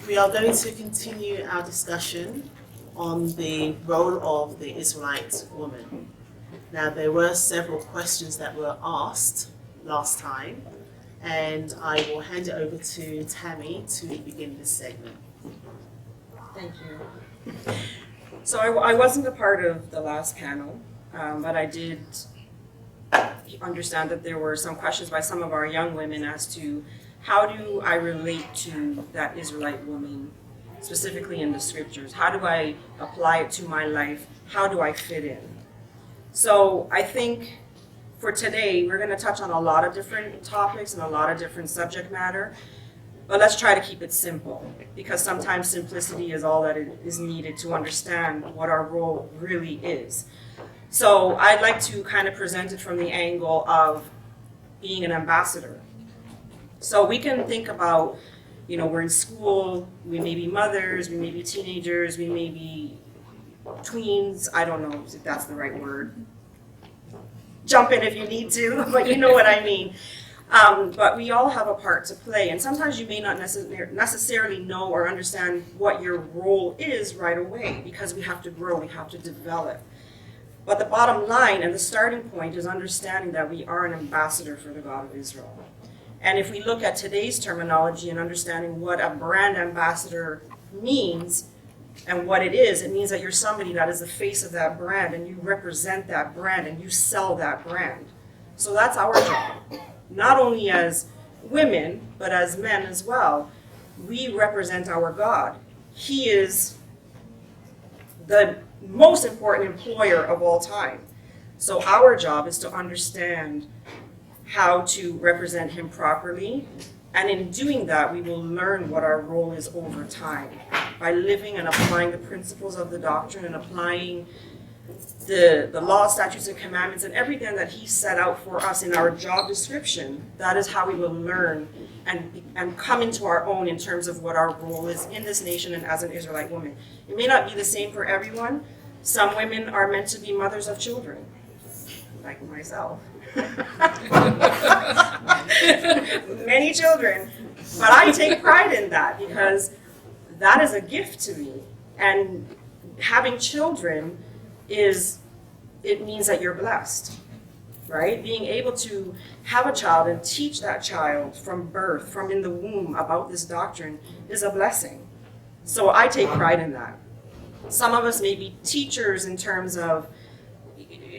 We are going to continue our discussion on the role of the Israelite woman. Now, there were several questions that were asked last time, and I will hand it over to Tammy to begin this segment. Thank you. So I wasn't a part of the last panel, but I did understand that there were some questions by some of our young women as to how do I relate to that Israelite woman, specifically in the scriptures? How do I apply it to my life? How do I fit in? So I think for today, we're going to touch on a lot of different topics and a lot of different subject matter, but let's try to keep it simple, because sometimes simplicity is all that is needed to understand what our role really is. So I'd like to kind of present it from the angle of being an ambassador. So we can think about, we're in school, we may be mothers, we may be teenagers, we may be tweens, I don't know if that's the right word. Jump in if you need to, but you know what I mean. But we all have a part to play, and sometimes you may not necessarily know or understand what your role is right away, because we have to grow, we have to develop. But the bottom line and the starting point is understanding that we are an ambassador for the God of Israel. And if we look at today's terminology and understanding what a brand ambassador means and what it means that you're somebody that is the face of that brand and you represent that brand and you sell that brand. So that's our job. Not only as women, but as men as well. We represent our God. He is the most important employer of all time. So our job is to understand how to represent him properly, and in doing that, we will learn what our role is over time by living and applying the principles of the doctrine and applying the law, statutes, and commandments and everything that he set out for us in our job description. That is how we will learn and come into our own in terms of what our role is in this nation and as an Israelite woman. It may not be the same for everyone. Some women are meant to be mothers of children, like myself. Many children, but I take pride in that because that is a gift to me. And having children it means that you're blessed, right? Being able to have a child and teach that child from birth, from in the womb about this doctrine is a blessing. So I take pride in that. Some of us may be teachers in terms of,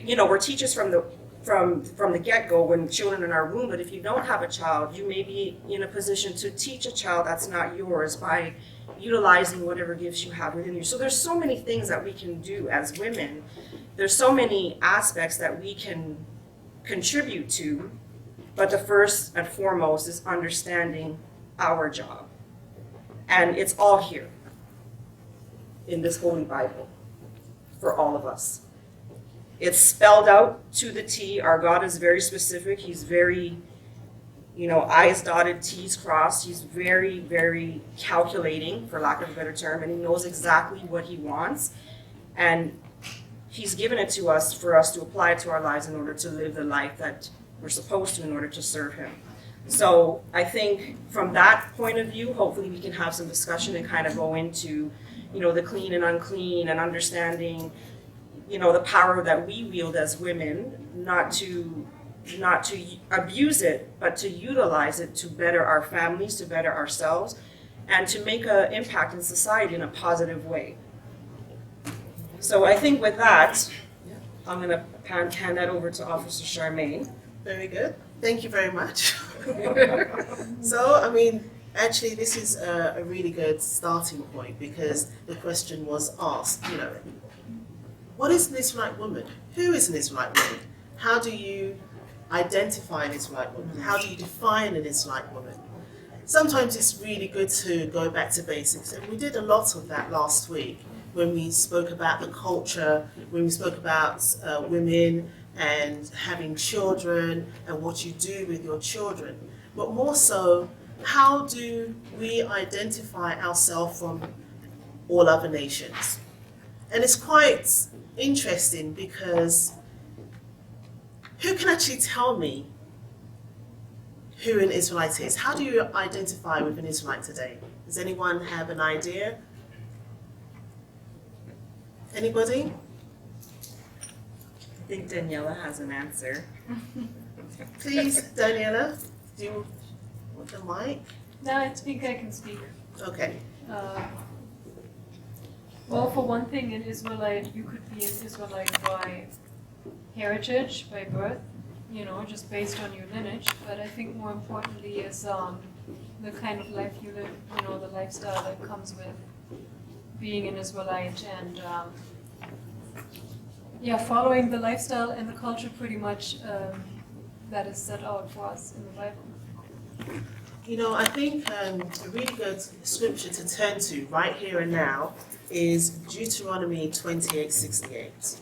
we're teachers from the get-go when children are in our womb, but if you don't have a child, you may be in a position to teach a child that's not yours by utilizing whatever gifts you have within you. So there's so many things that we can do as women. There's so many aspects that we can contribute to, but the first and foremost is understanding our job. And it's all here in this Holy Bible for all of us. It's spelled out to the T. Our God is very specific. He's very, I's dotted, T's crossed. He's very, very calculating, for lack of a better term, and he knows exactly what he wants. And he's given it to us for us to apply it to our lives in order to live the life that we're supposed to in order to serve him. So I think from that point of view, hopefully we can have some discussion and kind of go into, the clean and unclean and understanding the power that we wield as women, not to abuse it, but to utilize it to better our families, to better ourselves, and to make an impact in society in a positive way. So I think with that, I'm going to hand that over to Officer Charmaine. Very good. Thank you very much. So, actually, this is a really good starting point because the question was asked, what is an Israelite woman? Who is an Israelite woman? How do you identify an Israelite woman? How do you define an Israelite woman? Sometimes it's really good to go back to basics, and we did a lot of that last week when we spoke about the culture, when we spoke about women and having children and what you do with your children. But more so, how do we identify ourselves from all other nations? And it's quite interesting because who can actually tell me who an Israelite is? How do you identify with an Israelite today? Does anyone have an idea? Anybody? I think Daniela has an answer. Please, Daniela, do you want the mic? No, I think I can speak. Okay. Well, for one thing, an Israelite, you could be an Israelite by heritage, by birth, just based on your lineage. But I think more importantly is the kind of life you live, the lifestyle that comes with being an Israelite and following the lifestyle and the culture pretty much that is set out for us in the Bible. I think a really good scripture to turn to right here and now is Deuteronomy 28:68.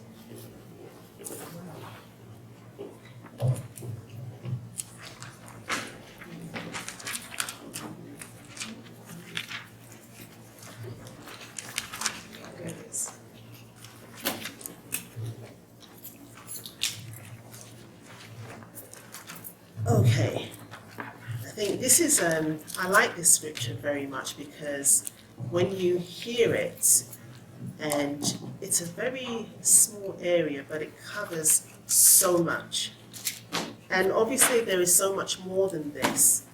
Okay. I think this is, I like this scripture very much because when you hear it, and it's a very small area, but it covers so much. And obviously there is so much more than this.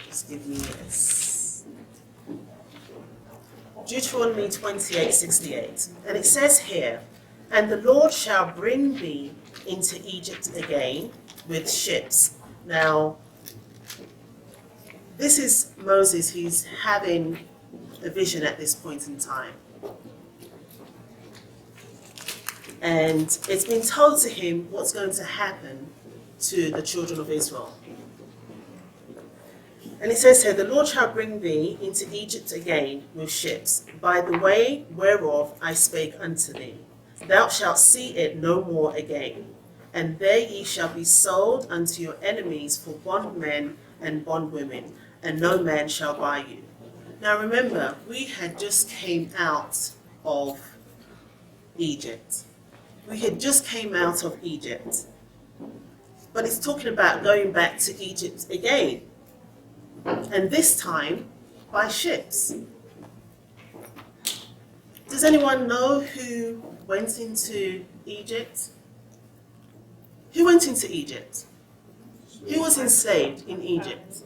Just give me this. Deuteronomy 28:68. And it says here, "And the Lord shall bring thee into Egypt again with ships." Now, this is Moses. He's having a vision at this point in time. And it's been told to him what's going to happen to the children of Israel. And it says here, "The Lord shall bring thee into Egypt again with ships, by the way whereof I spake unto thee. Thou shalt see it no more again. And there ye shall be sold unto your enemies for bondmen and bondwomen, and no man shall buy you." Now remember, we had just came out of Egypt. We had just came out of Egypt. But it's talking about going back to Egypt again. And this time by ships. Does anyone know who went into Egypt? Who went into Egypt? Who was enslaved in Egypt?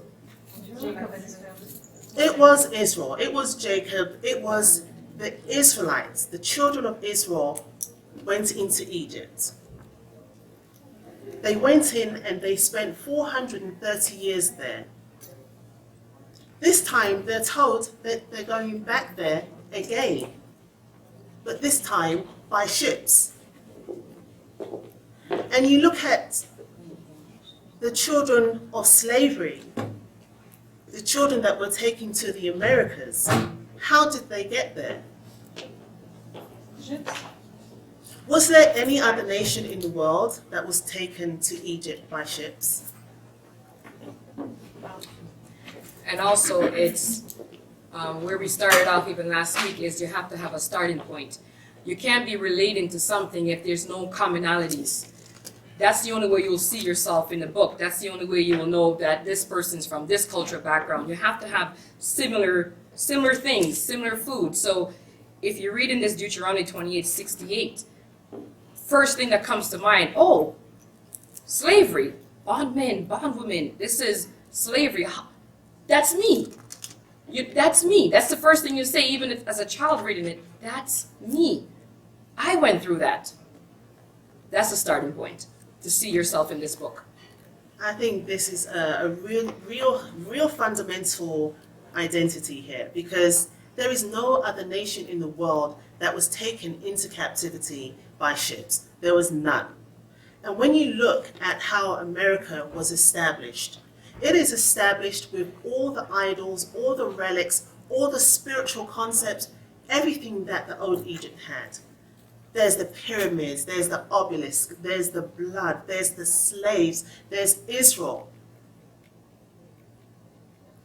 Jacob and his family. It was Israel. It was Jacob. It was the Israelites. The children of Israel went into Egypt. They went in and they spent 430 years there. This time they're told that they're going back there again, but this time by ships. And you look at the children of slavery, the children that were taken to the Americas. How did they get there? Ships. Was there any other nation in the world that was taken to Egypt by ships? And also, it's where we started off even last week is you have to have a starting point. You can't be relating to something if there's no commonalities. That's the only way you'll see yourself in the book. That's the only way you will know that this person's from this cultural background. You have to have similar things, similar food. So if you're reading this Deuteronomy 28:68, first thing that comes to mind, oh, slavery, bondmen, bondwomen, this is slavery. That's me. That's me. That's the first thing you say, even if, as a child reading it. That's me. I went through that. That's a starting point to see yourself in this book. I think this is a real fundamental identity here, because there is no other nation in the world that was taken into captivity by ships. There was none. And when you look at how America was established, it is established with all the idols, all the relics, all the spiritual concepts, everything that the old Egypt had. There's the pyramids, there's the obelisk, there's the blood, there's the slaves, there's Israel.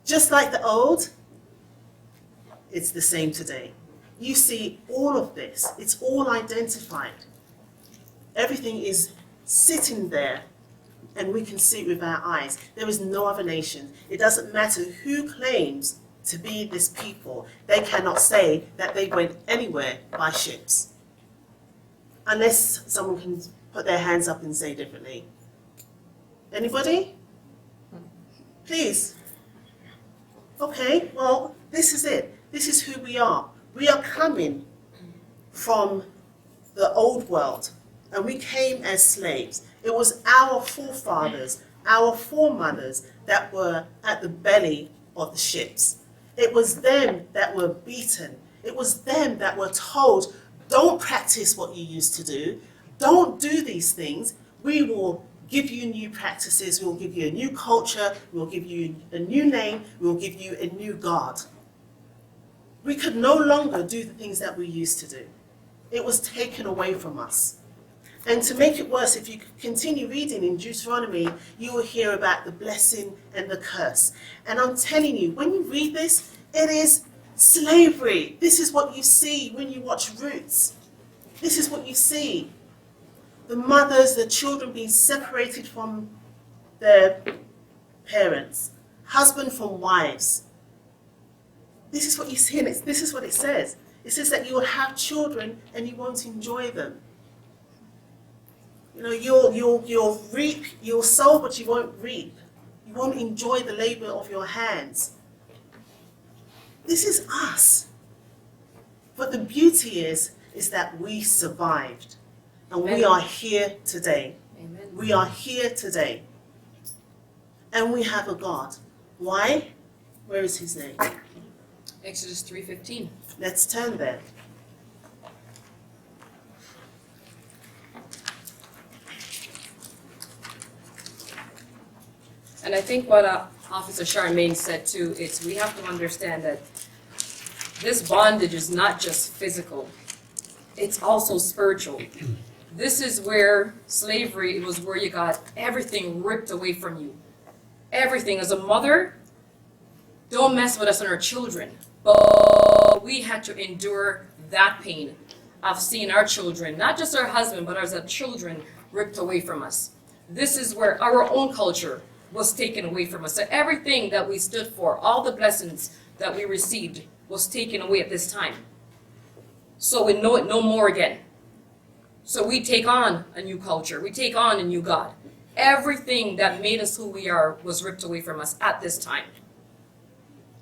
Just like the old, it's the same today. You see all of this, it's all identified. Everything is sitting there and we can see it with our eyes. There is no other nation. It doesn't matter who claims to be this people. They cannot say that they went anywhere by ships. Unless someone can put their hands up and say differently. Anybody? Please. Okay, well, this is it. This is who we are. We are coming from the old world, and we came as slaves. It was our forefathers, our foremothers that were at the belly of the ships. It was them that were beaten. It was them that were told, don't practice what you used to do. Don't do these things. We will give you new practices. We will give you a new culture. We will give you a new name. We will give you a new God. We could no longer do the things that we used to do. It was taken away from us. And to make it worse, if you continue reading in Deuteronomy, you will hear about the blessing and the curse. And I'm telling you, when you read this, it is slavery. This is what you see when you watch Roots. This is what you see. The mothers, the children being separated from their parents. Husband from wives. This is what you see, and this is what it says. It says that you will have children and you won't enjoy them. You know, you'll reap, you'll sow, but you won't reap. You won't enjoy the labor of your hands. This is us. But the beauty is that we survived. And we are here today. Amen. We are here today. And we have a God. Why? Where is his name? Exodus 3:15. Let's turn there. And I think what Officer Charmaine said too is we have to understand that this bondage is not just physical, it's also spiritual. This is where slavery, it was where you got everything ripped away from you. Everything. As a mother, don't mess with us and our children. But we had to endure that pain of seeing our children, not just our husband, but as our children ripped away from us. This is where our own culture was taken away from us. So everything that we stood for, all the blessings that we received was taken away at this time. So we know it no more again. So we take on a new culture. We take on a new God. Everything that made us who we are was ripped away from us at this time.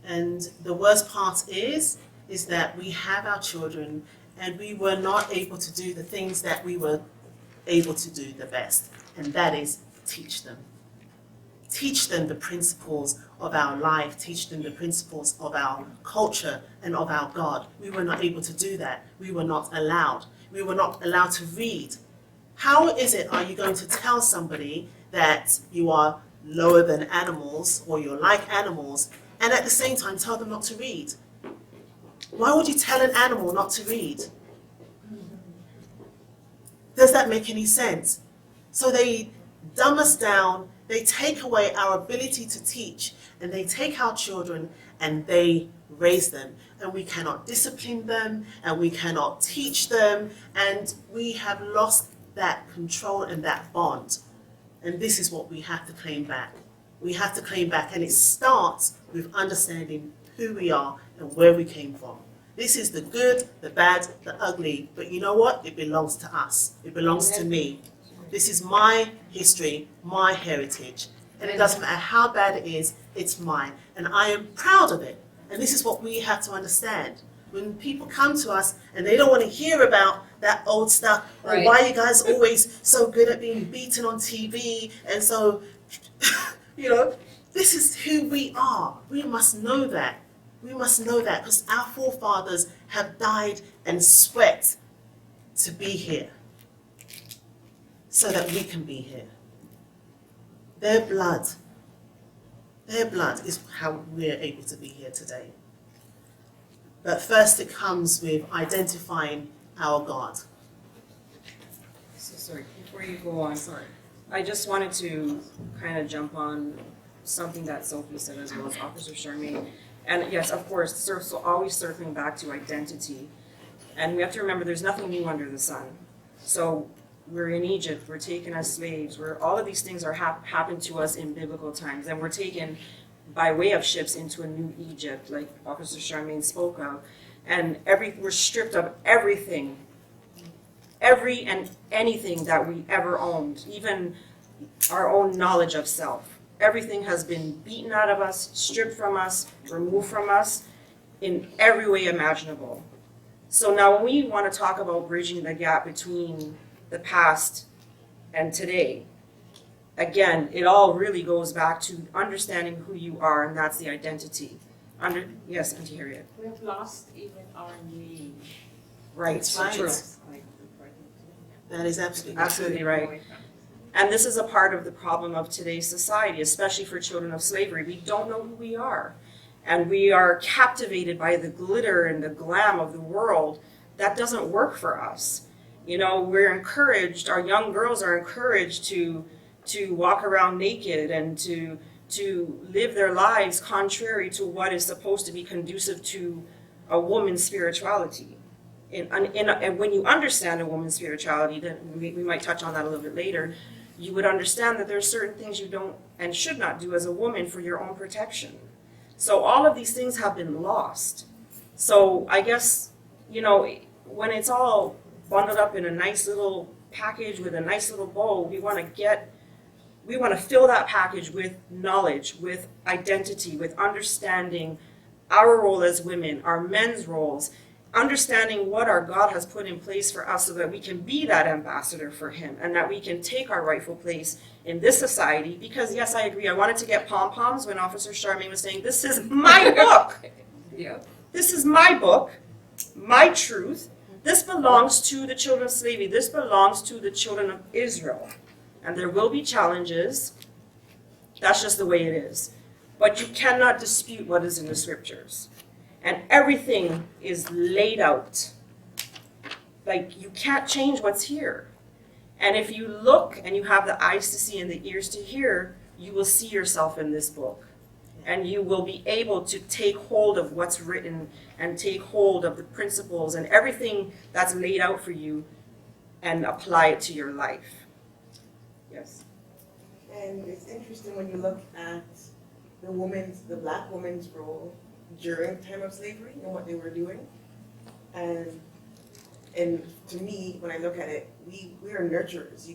And the worst part is that we have our children and we were not able to do the things that we were able to do the best. And that is teach them. Teach them the principles of our life. Teach them the principles of our culture and of our God. We were not able to do that. We were not allowed. We were not allowed to read. How is it are you going to tell somebody that you are lower than animals or you're like animals and at the same time tell them not to read? Why would you tell an animal not to read? Does that make any sense? So they dumb us down, they take away our ability to teach, and they take our children and they raise them. And we cannot discipline them, and we cannot teach them, and we have lost that control and that bond. And this is what we have to claim back. We have to claim back, and it starts with understanding who we are and where we came from. This is the good, the bad, the ugly, but you know what? It belongs to us. It belongs to me. This is my history, my heritage, and it doesn't matter how bad it is, it's mine, and I am proud of it. And this is what we have to understand. When people come to us and they don't want to hear about that old stuff, or Right. why are you guys always so good at being beaten on TV, and so, you know, this is who we are. We must know that. We must know that because our forefathers have died and sweat to be here so that we can be here. Their blood is how we're able to be here today. But first it comes with identifying our God. So sorry, before you go on, I just wanted to kind of jump on something that Sophie said as well as Officer Charmaine. And yes, of course, so always circling back to identity. And we have to remember there's nothing new under the sun. So we're in Egypt, we're taken as slaves, all of these things are happened to us in biblical times, and we're taken by way of ships into a new Egypt, like Officer Charmaine spoke of, and we're stripped of everything, every and anything that we ever owned, even our own knowledge of self. Everything has been beaten out of us, stripped from us, removed from us in every way imaginable. So now when we want to talk about bridging the gap between the past and today, again, it all really goes back to understanding who you are, and that's the identity. Yes, Auntie Harriet. We have lost even our name. Right. That's right. True. That is absolutely Absolutely true. right. And this is a part of the problem of today's society, especially for children of slavery. We don't know who we are. And we are captivated by the glitter and the glam of the world. That doesn't work for us. You know, we're encouraged, our young girls are encouraged to walk around naked and to live their lives contrary to what is supposed to be conducive to a woman's spirituality. And when you understand a woman's spirituality, then we might touch on that a little bit later, you would understand that there are certain things you don't and should not do as a woman for your own protection. So all of these things have been lost. So I guess, you know, when it's all bundled up in a nice little package with a nice little bow, we want to fill that package with knowledge, with identity, with understanding our role as women, our men's roles, understanding what our God has put in place for us so that we can be that ambassador for him and that we can take our rightful place in this society. Because yes, I agree, I wanted to get pom-poms when Officer Charmaine was saying, this is my book. Yeah. This is my book, my truth. This belongs to the children of slavery. This belongs to the children of Israel. And there will be challenges. That's just the way it is. But you cannot dispute what is in the scriptures. And everything is laid out. Like, you can't change what's here. And if you look and you have the eyes to see and the ears to hear, you will see yourself in this book. And you will be able to take hold of what's written and take hold of the principles and everything that's laid out for you and apply it to your life. Yes. And it's interesting when you look at the black woman's role during the time of slavery and what they were doing. And to me, when I look at it, we are nurturers.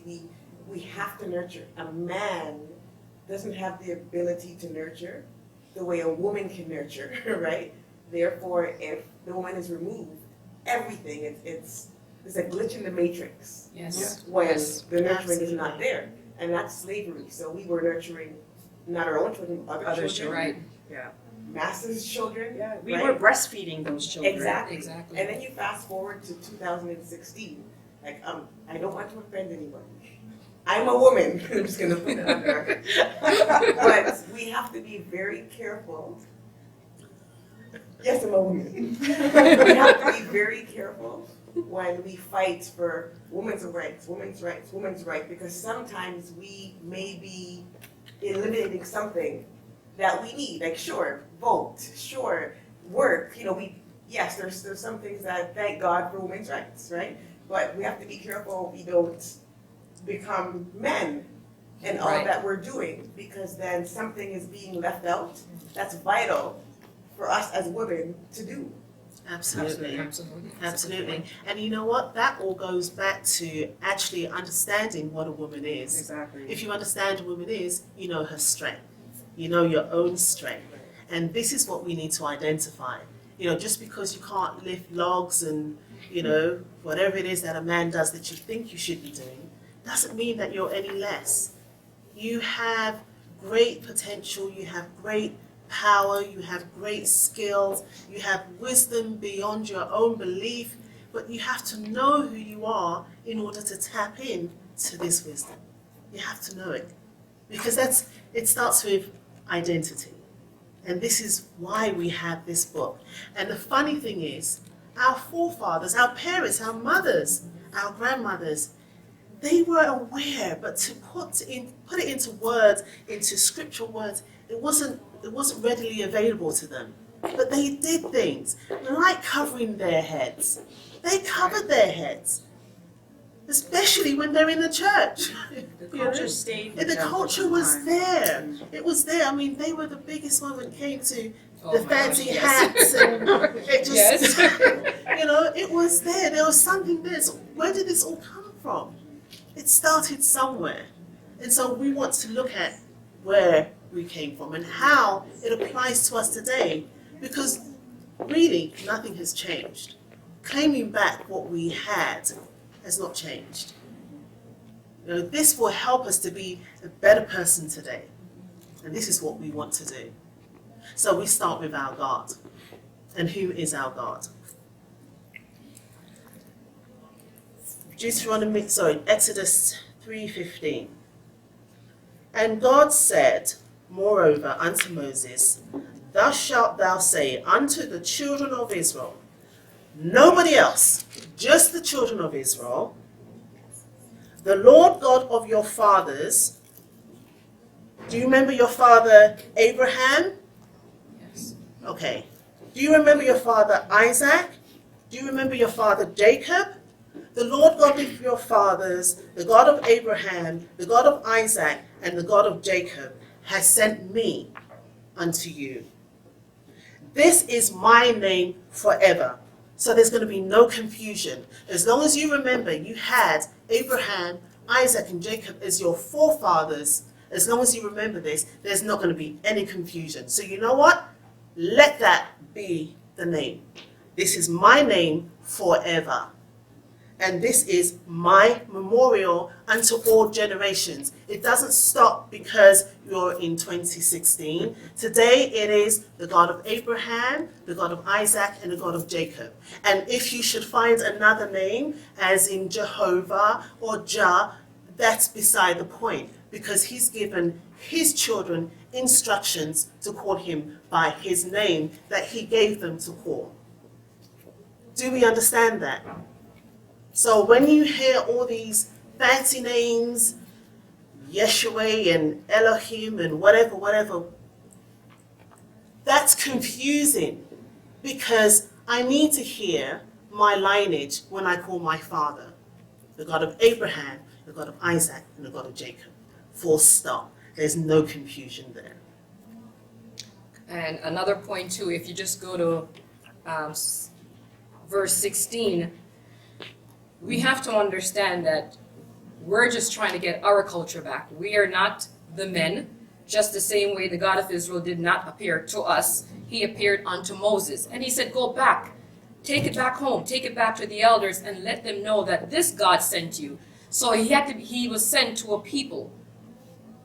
We have to nurture. A man doesn't have the ability to nurture the way a woman can nurture, right? Therefore, if the woman is removed, everything, it's a glitch in the matrix. Yes. When Yes. the nurturing is Absolutely. not there. And that's slavery. So we were nurturing not our own children, other Others' children. Right. Yeah. Masters' children. Yeah. We right? were breastfeeding those children. Exactly. Exactly. And then you fast forward to 2016. Like, I don't want to offend anyone. I'm a woman. I'm just gonna put it on the record. But we have to be very careful. Yes, I'm a woman. We have to be very careful when we fight for women's rights, because sometimes we may be eliminating something that we need. Like, sure, vote, sure, work. You know, yes, there's some things that thank God for women's rights, right? But we have to be careful we don't become men in all Right. that we're doing, because then something is being left out that's vital for us as women to do. Absolutely. Absolutely. Absolutely. And you know what? That all goes back to actually understanding what a woman is. Exactly. If you understand a woman is, you know her strength. You know your own strength. And this is what we need to identify. You know, just because you can't lift logs and, you know, whatever it is that a man does that you think you should be doing, doesn't mean that you're any less. You have great potential, you have great power, you have great skills, you have wisdom beyond your own belief, but you have to know who you are in order to tap in to this wisdom. You have to know it. Because it starts with identity. And this is why we have this book. And the funny thing is, our forefathers, our parents, our mothers, our grandmothers, they were aware, but to put it into words, into scriptural words, it wasn't readily available to them. But they did things like covering their heads. They covered their heads. especially when they're in the church. The culture stayed with The them for culture some was time. there. It was there. I mean, they were the biggest one when it came to Oh the my fancy gosh, yes. hats and it just, Yes. it was there. There was something there. So where did this all come from? It started somewhere. And so we want to look at where we came from and how it applies to us today. Because really, nothing has changed. Claiming back what we had has not changed. This will help us to be a better person today. And this is what we want to do. So we start with our God. And who is our God? Exodus 3:15. And God said, moreover, unto Moses, thus shalt thou say unto the children of Israel, nobody else, just the children of Israel, the Lord God of your fathers. Do you remember your father Abraham? Yes. Okay. Do you remember your father Isaac? Do you remember your father Jacob? The Lord God of your fathers, the God of Abraham, the God of Isaac, and the God of Jacob, has sent me unto you. This is my name forever. So there's going to be no confusion. As long as you remember you had Abraham, Isaac, and Jacob as your forefathers, as long as you remember this, there's not going to be any confusion. So you know what? Let that be the name. This is my name forever. And this is my memorial unto all generations. It doesn't stop because you're in 2016. Today it is the God of Abraham, the God of Isaac, and the God of Jacob. And if you should find another name, as in Jehovah or Jah, that's beside the point, because he's given his children instructions to call him by his name that he gave them to call. Do we understand that? So when you hear all these fancy names, Yeshua and Elohim and whatever, that's confusing, because I need to hear my lineage when I call my father, the God of Abraham, the God of Isaac, and the God of Jacob. Full stop. There's no confusion there. And another point too, if you just go to verse 16, we have to understand that we're just trying to get our culture back. We are not the men, just the same way the God of Israel did not appear to us. He appeared unto Moses, and he said, go back, take it back home, take it back to the elders, and let them know that this God sent you. So he was sent to a people.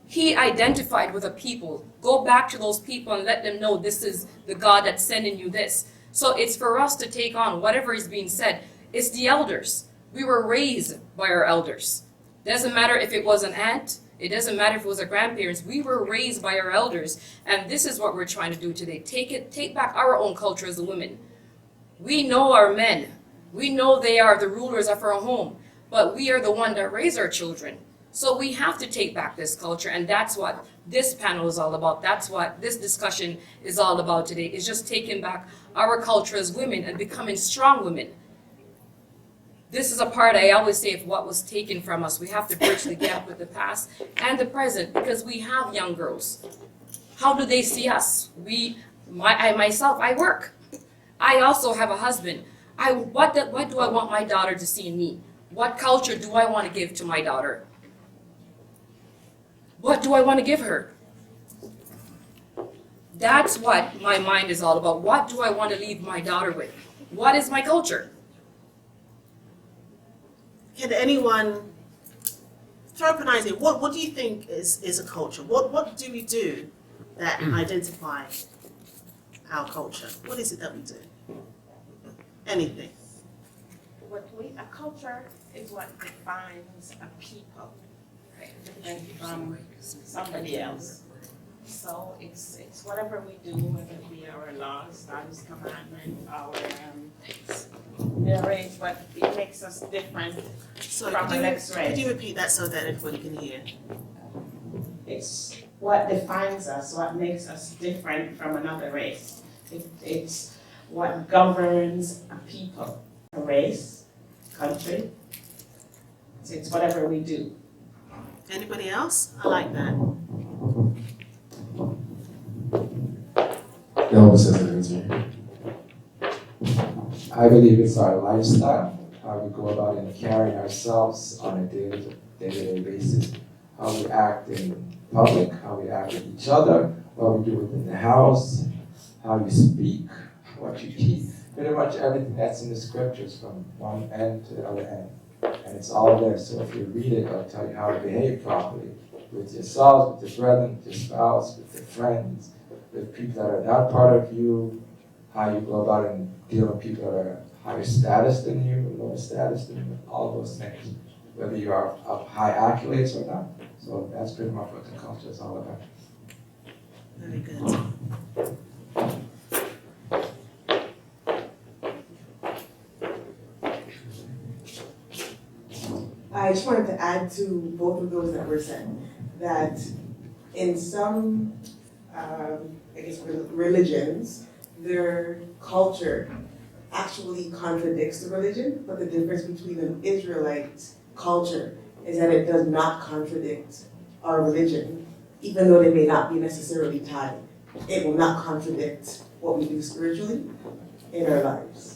He identified with a people. Go back to those people and let them know this is the God that's sending you this. So it's for us to take on whatever is being said. It's the elders. We were raised by our elders. Doesn't matter if it was an aunt. It doesn't matter if it was our grandparents. We were raised by our elders. And this is what we're trying to do today. Take back our own culture as a woman. We know our men. We know they are the rulers of our home. But we are the one that raise our children. So we have to take back this culture. And that's what this panel is all about. That's what this discussion is all about today. Is just taking back our culture as women and becoming strong women. This is a part I always say of what was taken from us. We have to bridge the gap with the past and the present, because we have young girls. How do they see us? I work. I also have a husband. What do I want my daughter to see in me? What culture do I want to give to my daughter? What do I want to give her? That's what my mind is all about. What do I want to leave my daughter with? What is my culture? Can anyone throw up an idea? What do you think is a culture? What do we do that identify our culture? What is it that we do? Anything. A culture is what defines a people, different from somebody else. So it's whatever we do, whether it be our laws, God's commandment, our race, but it makes us different So from the next race. could you repeat that so that everybody can hear? It's what defines us, what makes us different from another race. It's what governs a people, a race, country. It's whatever we do. Anybody else? I like that. The opposite is here. I believe it's our lifestyle, how we go about in carrying ourselves on a day-to-day basis, how we act in public, how we act with each other, what we do within the house, how you speak, what you teach, pretty much everything that's in the scriptures from one end to the other end. And it's all there, so if you read it, it'll tell you how to behave properly with yourselves, with your brethren, with your spouse, with your friends, with people that are not part of you, how you go about and deal with people that are higher status than you, lower status than you, all those things, whether you are of high accolades or not. So that's pretty much what the culture is all about. Very good. I just wanted to add to both of those that were said, that in some, religions, their culture actually contradicts the religion, but the difference between an Israelite culture is that it does not contradict our religion, even though they may not be necessarily tied. It will not contradict what we do spiritually in our lives.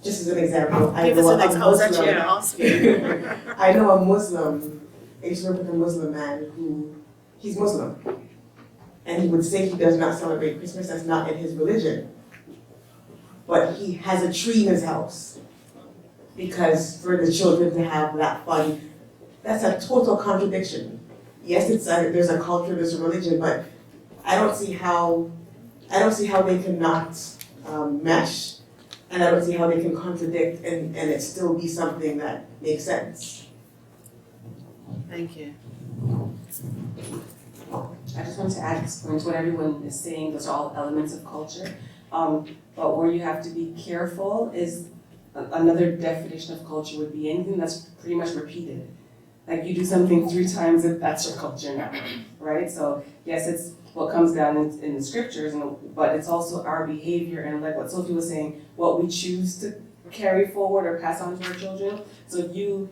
Just as an example, Give us an example. I was actually going to ask you. I know a Muslim, I used to work with a Muslim man who, he's Muslim. And he would say he does not celebrate Christmas, that's not in his religion. But he has a tree in his house. Because for the children to have that fun, that's a total contradiction. Yes, there's a culture, there's a religion, but I don't see how they cannot mesh. And I don't see how they can contradict and it still be something that makes sense. Thank you. I just want to add this point to what everyone is saying. Those are all elements of culture. But where you have to be careful is another definition of culture would be anything that's pretty much repeated. Like you do something 3 times, that's your culture now, right? So yes, it's what comes down in the scriptures, but it's also our behavior and like what Sophie was saying, what we choose to carry forward or pass on to our children. So if you,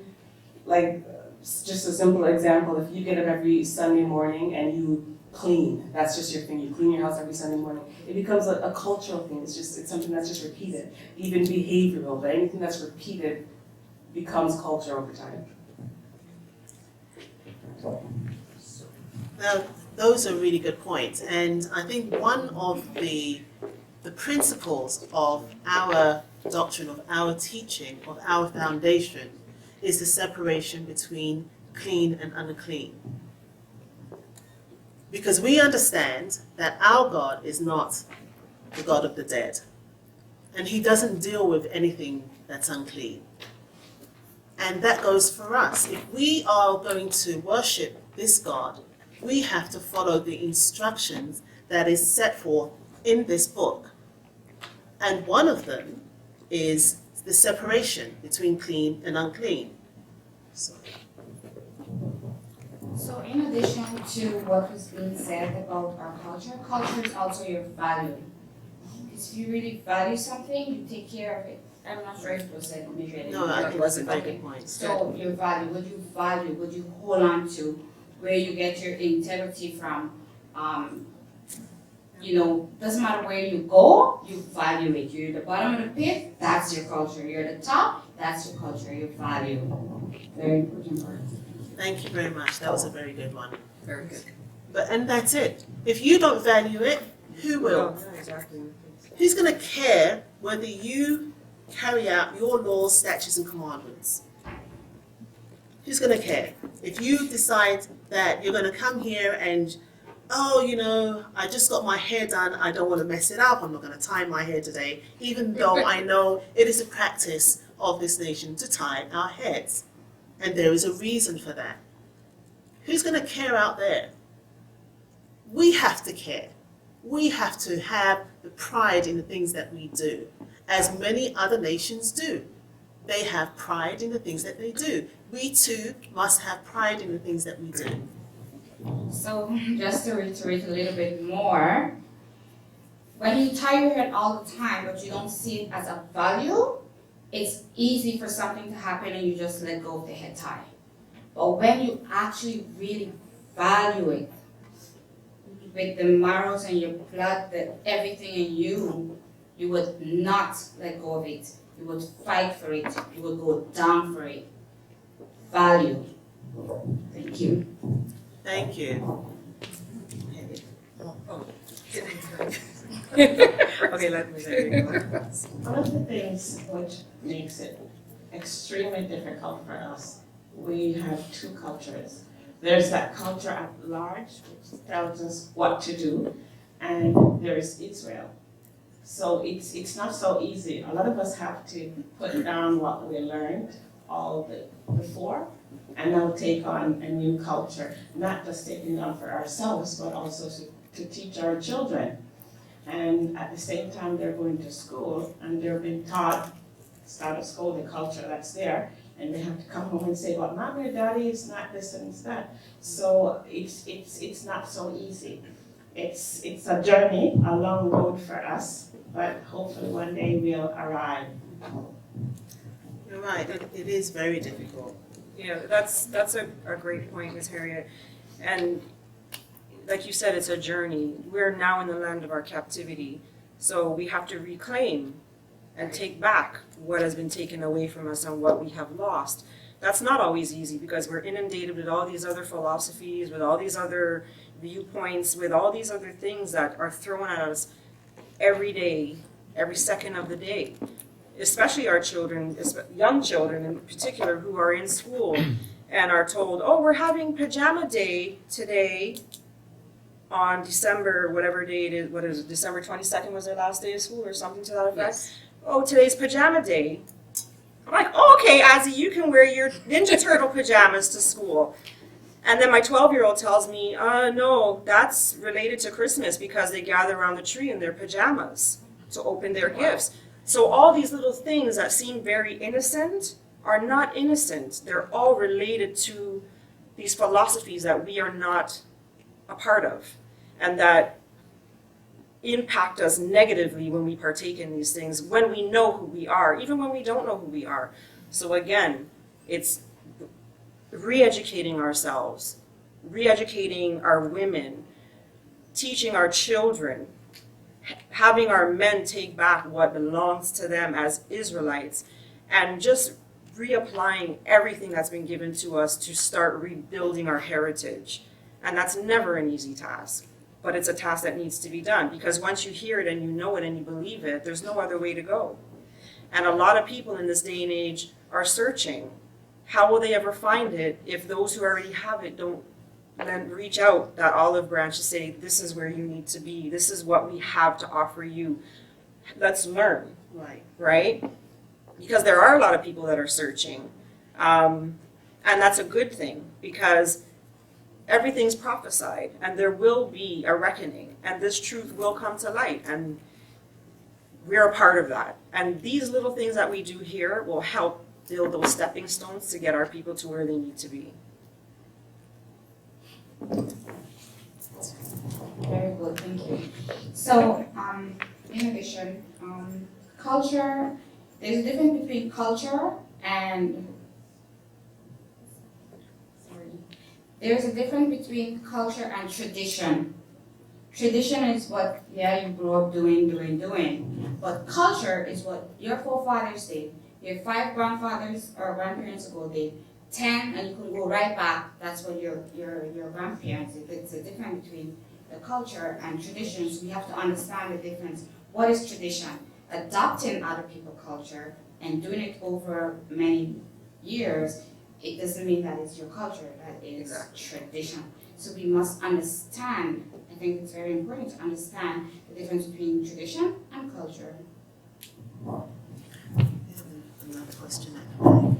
like, just a simple example, if you get up every Sunday morning and you clean, that's just your thing, you clean your house every Sunday morning, it becomes a cultural thing, it's something that's just repeated, even behavioral, but anything that's repeated becomes culture over time. Now, those are really good points, and I think one of the principles of our doctrine, of our teaching, of our foundation, is the separation between clean and unclean. Because we understand that our God is not the God of the dead, and He doesn't deal with anything that's unclean. And that goes for us. If we are going to worship this God, we have to follow the instructions that is set forth in this book. And one of them is the separation between clean and unclean. So in addition to what was being said about our culture is also your value. If you really value something, you take care of it. I'm not sure if it was said, maybe no, I think that's a very good point. So your value, what you hold on to, where you get your integrity from, doesn't matter where you go, you value it. You're the bottom of the pit, that's your culture. You're the top, that's your culture, your value. Very important part. Thank you very much. That was a very good one. Very good. And that's it. If you don't value it, who will? Yeah, exactly. Who's going to care whether you carry out your laws, statutes, and commandments? Who's going to care? If you decide that you're going to come here and, I just got my hair done, I don't want to mess it up, I'm not going to tie my hair today, even though I know it is a practice of this nation to tie our heads. And there is a reason for that. Who's going to care out there? We have to care. We have to have the pride in the things that we do, as many other nations do. They have pride in the things that they do. We too must have pride in the things that we do. So just to reiterate a little bit more, when you tie your head all the time but you don't see it as a value, it's easy for something to happen and you just let go of the head tie. But when you actually really value it, with the marrows and your blood, everything in you, you would not let go of it. You would fight for it. You would go down for it. Value. Thank you. Thank you. Okay, let me there you go. One of the things which makes it extremely difficult for us, we have two cultures. There's that culture at large, which tells us what to do, and there's Israel. So it's not so easy. A lot of us have to put down what we learned all before, and now take on a new culture, not just taking on for ourselves, but also to teach our children. And at the same time, they're going to school, and they're being taught status quo, the culture that's there, and they have to come home and say, well, mommy or daddy is not this and it's that. So it's not so easy. It's a journey, a long road for us, but hopefully one day we'll arrive. You're right, it is very difficult. Yeah, that's a great point, Ms. Harriet. And like you said, it's a journey. We're now in the land of our captivity. So we have to reclaim and take back what has been taken away from us and what we have lost. That's not always easy because we're inundated with all these other philosophies, with all these other viewpoints, with all these other things that are thrown at us every day, every second of the day. Especially our children, young children in particular, who are in school and are told, oh, we're having pajama day today on December, whatever day it is, what is it, December 22nd was their last day of school or something to that effect? Yes. Oh, today's pajama day. I'm like, oh, okay, Azzy, you can wear your Ninja Turtle pajamas to school. And then my 12-year-old tells me, no, that's related to Christmas because they gather around the tree in their pajamas to open their gifts. So all these little things that seem very innocent are not innocent. They're all related to these philosophies that we are not a part of and that impact us negatively when we partake in these things, when we know who we are, even when we don't know who we are. So again, it's re-educating ourselves, re-educating our women, teaching our children, having our men take back what belongs to them as Israelites, and just reapplying everything that's been given to us to start rebuilding our heritage. And that's never an easy task, but it's a task that needs to be done because once you hear it and you know it and you believe it, there's no other way to go. And a lot of people in this day and age are searching. How will they ever find it if those who already have it don't then reach out that olive branch to say, this is where you need to be. This is what we have to offer you. Let's learn, right? Because there are a lot of people that are searching. And that's a good thing because everything's prophesied and there will be a reckoning and this truth will come to light and we're a part of that. And these little things that we do here will help build those stepping stones to get our people to where they need to be. Very good, thank you. So, in addition, culture, there's a difference between culture and, there's a difference between culture and tradition. Tradition is what, you grew up doing. But culture is what your forefathers did, your 5 grandfathers or grandparents ago did, 10, and you could go right back. That's what your grandparents did. It's a difference between the culture and traditions. We have to understand the difference. What is tradition? Adopting other people's culture and doing it over many years, it doesn't mean that it's your culture. That is tradition. So we must understand. I think it's very important to understand the difference between tradition and culture. We have another question at the back.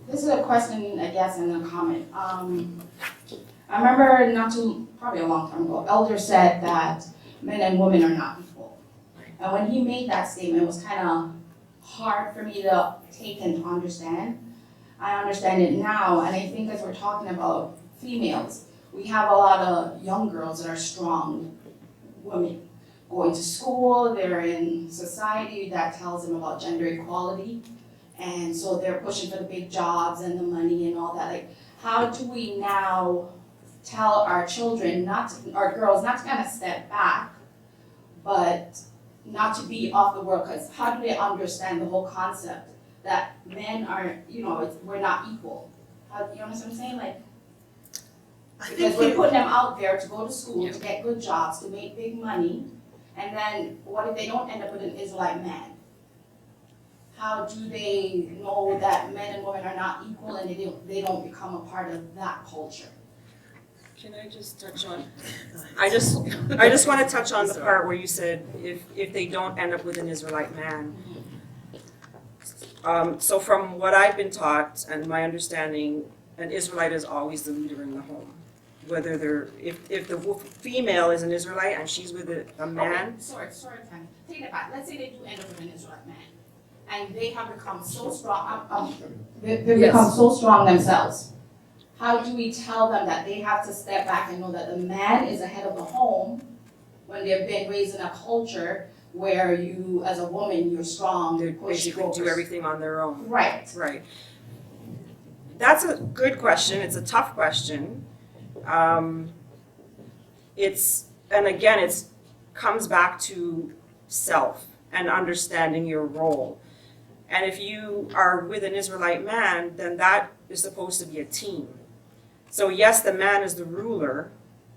This is a question, I guess, and a comment. I remember probably a long time ago, Elder said that men and women are not equal. And when he made that statement, it was kind of hard for me to take and to understand. I understand it now, and I think as we're talking about females, we have a lot of young girls that are strong women going to school, they're in society that tells them about gender equality. And so they're pushing for the big jobs and the money and all that. Like, how do we now tell our children, our girls, not to kind of step back, but not to be off the world? Because how do they understand the whole concept that men are, we're not equal? You know what I'm saying? Like, because we're putting them out there to go to school, to get good jobs, to make big money, and then what if they don't end up with an Israelite man? How do they know that men and women are not equal and they don't become a part of that culture? Can I just touch on, I just want to touch on the part where you said if they don't end up with an Israelite man. So from what I've been taught and my understanding, an Israelite is always the leader in the home. Whether if the female is an Israelite and she's with a man. Okay, sorry, Tammy. Take it back. Let's say they do end up with an Israelite man, and they have become so strong. They become so strong themselves. How do we tell them that they have to step back and know that the man is the head of the home when they've been raised in a culture where you, as a woman, you're strong, They basically do everything on their own. Right. Right. That's a good question. It's a tough question. It comes back to self and understanding your role. And if you are with an Israelite man, then that is supposed to be a team. So yes, the man is the ruler.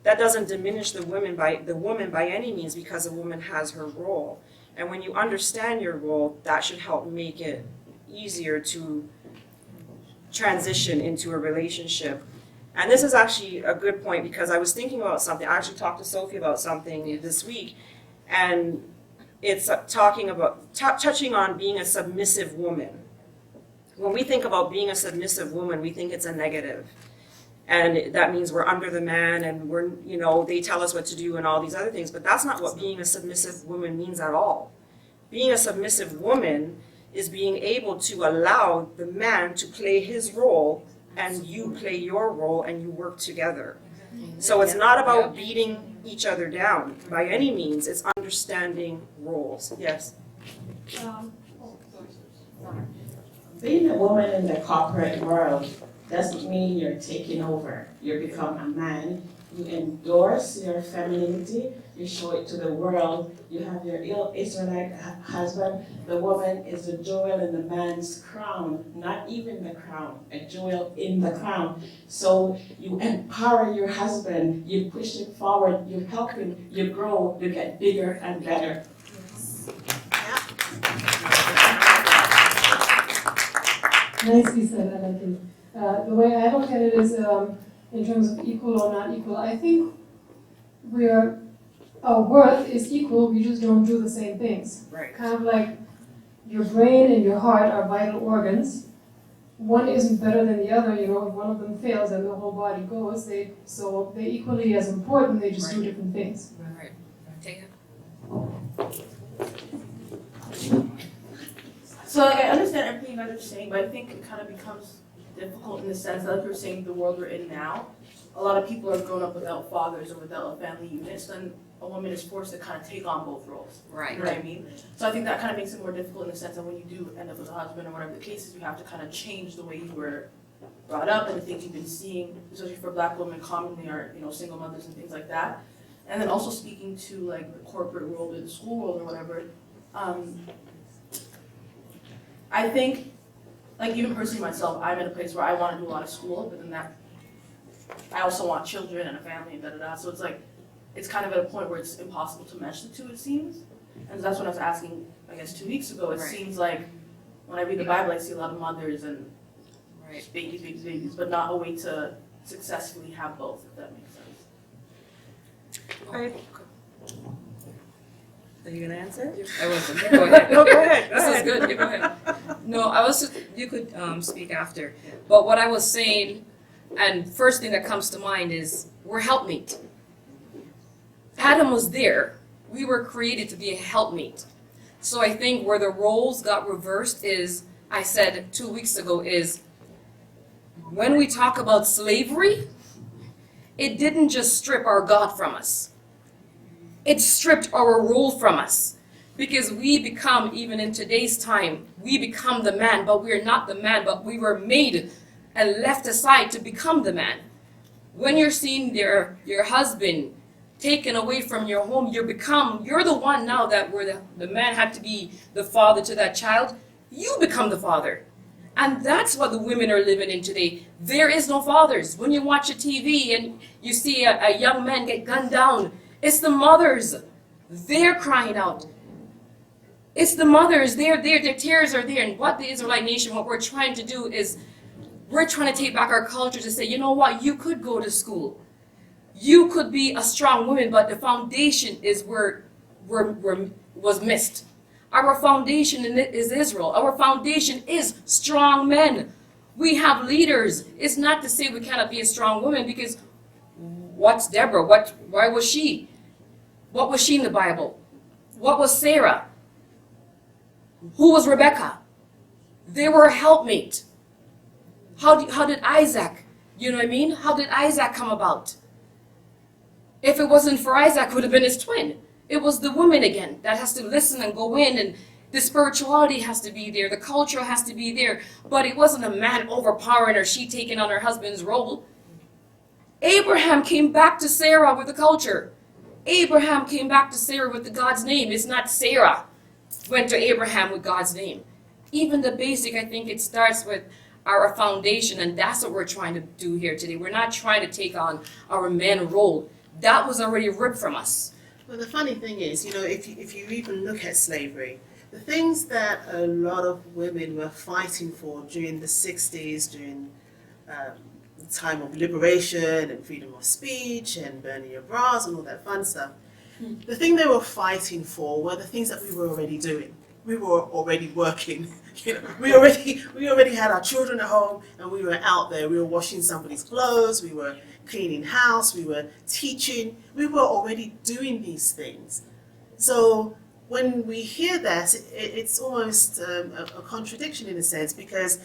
That doesn't diminish the woman by any means, because a woman has her role. And when you understand your role, that should help make it easier to transition into a relationship. And this is actually a good point, because I was thinking about something. I actually talked to Sophie about something this week, and it's talking about touching on being a submissive woman. When we think about being a submissive woman, we think it's a negative. And that means we're under the man and they tell us what to do and all these other things. But that's not what being a submissive woman means at all. Being a submissive woman is being able to allow the man to play his role and you play your role and you work together. So it's not about beating each other down by any means. It's understanding roles. Yes? Being a woman in the corporate world doesn't mean you're taking over. You become a man. You endorse your femininity. You show it to the world. You have your Israelite husband. The woman is a jewel in the man's crown, not even the crown, a jewel in the crown. So you empower your husband. You push him forward. You help him. You grow. You get bigger and better. Nicely said, I like it. The way I look at it is in terms of equal or not equal. I think our worth is equal, we just don't do the same things. Right. Kind of like your brain and your heart are vital organs. One isn't better than the other, if one of them fails and the whole body goes, they're equally as important, they just do different things. Right. Take it. So I understand everything you guys are saying, but I think it kind of becomes difficult in the sense that, like you're saying, the world we're in now, a lot of people are grown up without fathers or without a family unit, so then a woman is forced to kind of take on both roles. Right. You know what I mean? So I think that kind of makes it more difficult in the sense that when you do end up with a husband or whatever the case is, you have to kind of change the way you were brought up and the things you've been seeing, especially for Black women commonly are, single mothers and things like that. And then also speaking to like the corporate world or the school world or whatever, I think, like even personally myself, I'm in a place where I want to do a lot of school, but then I also want children and a family and da-da-da. So it's like, it's kind of at a point where it's impossible to mesh the two, it seems. And that's what I was asking, I guess 2 weeks ago. It seems like when I read the Bible, I see a lot of mothers and babies, but not a way to successfully have both, if that makes sense. Are you gonna answer? I wasn't. You go ahead. No, go ahead. This is good. You go ahead. No, you could speak after. But what I was saying, and first thing that comes to mind is we're helpmate. Adam was there. We were created to be a helpmate. So I think where the roles got reversed is, I said 2 weeks ago, is when we talk about slavery, it didn't just strip our God from us. It stripped our role from us. Because we become, even in today's time, we become the man, but we're not the man, but we were made and left aside to become the man. When you're seeing your husband taken away from your home, you're the one now that where the man had to be the father to that child, you become the father. And that's what the women are living in today. There is no fathers. When you watch a TV and you see a young man get gunned down, it's the mothers. They're crying out. It's the mothers, their tears are there. And what the Israelite Nation, what we're trying to do is, we're trying to take back our culture to say, you know what, you could go to school. You could be a strong woman, but the foundation is was missed. Our foundation is Israel. Our foundation is strong men. We have leaders. It's not to say we cannot be a strong woman, because what's Deborah? Why was she? What was she in the Bible? What was Sarah? Who was Rebecca? They were a helpmate. How did Isaac, you know what I mean? How did Isaac come about? If it wasn't for Isaac, it would have been his twin. It was the woman again that has to listen and go in, and the spirituality has to be there, the culture has to be there, but it wasn't a man overpowering her, she taking on her husband's role. Abraham came back to Sarah with the culture. Abraham came back to Sarah with the God's name. It's not Sarah went to Abraham with God's name. Even the basic, I think it starts with our foundation, and that's what we're trying to do here today. We're not trying to take on our man role. That was already ripped from us. Well, the funny thing is, you know, if you even look at slavery, the things that a lot of women were fighting for during the 60s, during the time of liberation and freedom of speech and burning your bras and all that fun stuff, the thing they were fighting for were the things that we were already doing. We were already working. You know, we already had our children at home, and we were out there. We were washing somebody's clothes. We were cleaning house. We were teaching. We were already doing these things. So when we hear that, it's almost a contradiction in a sense, because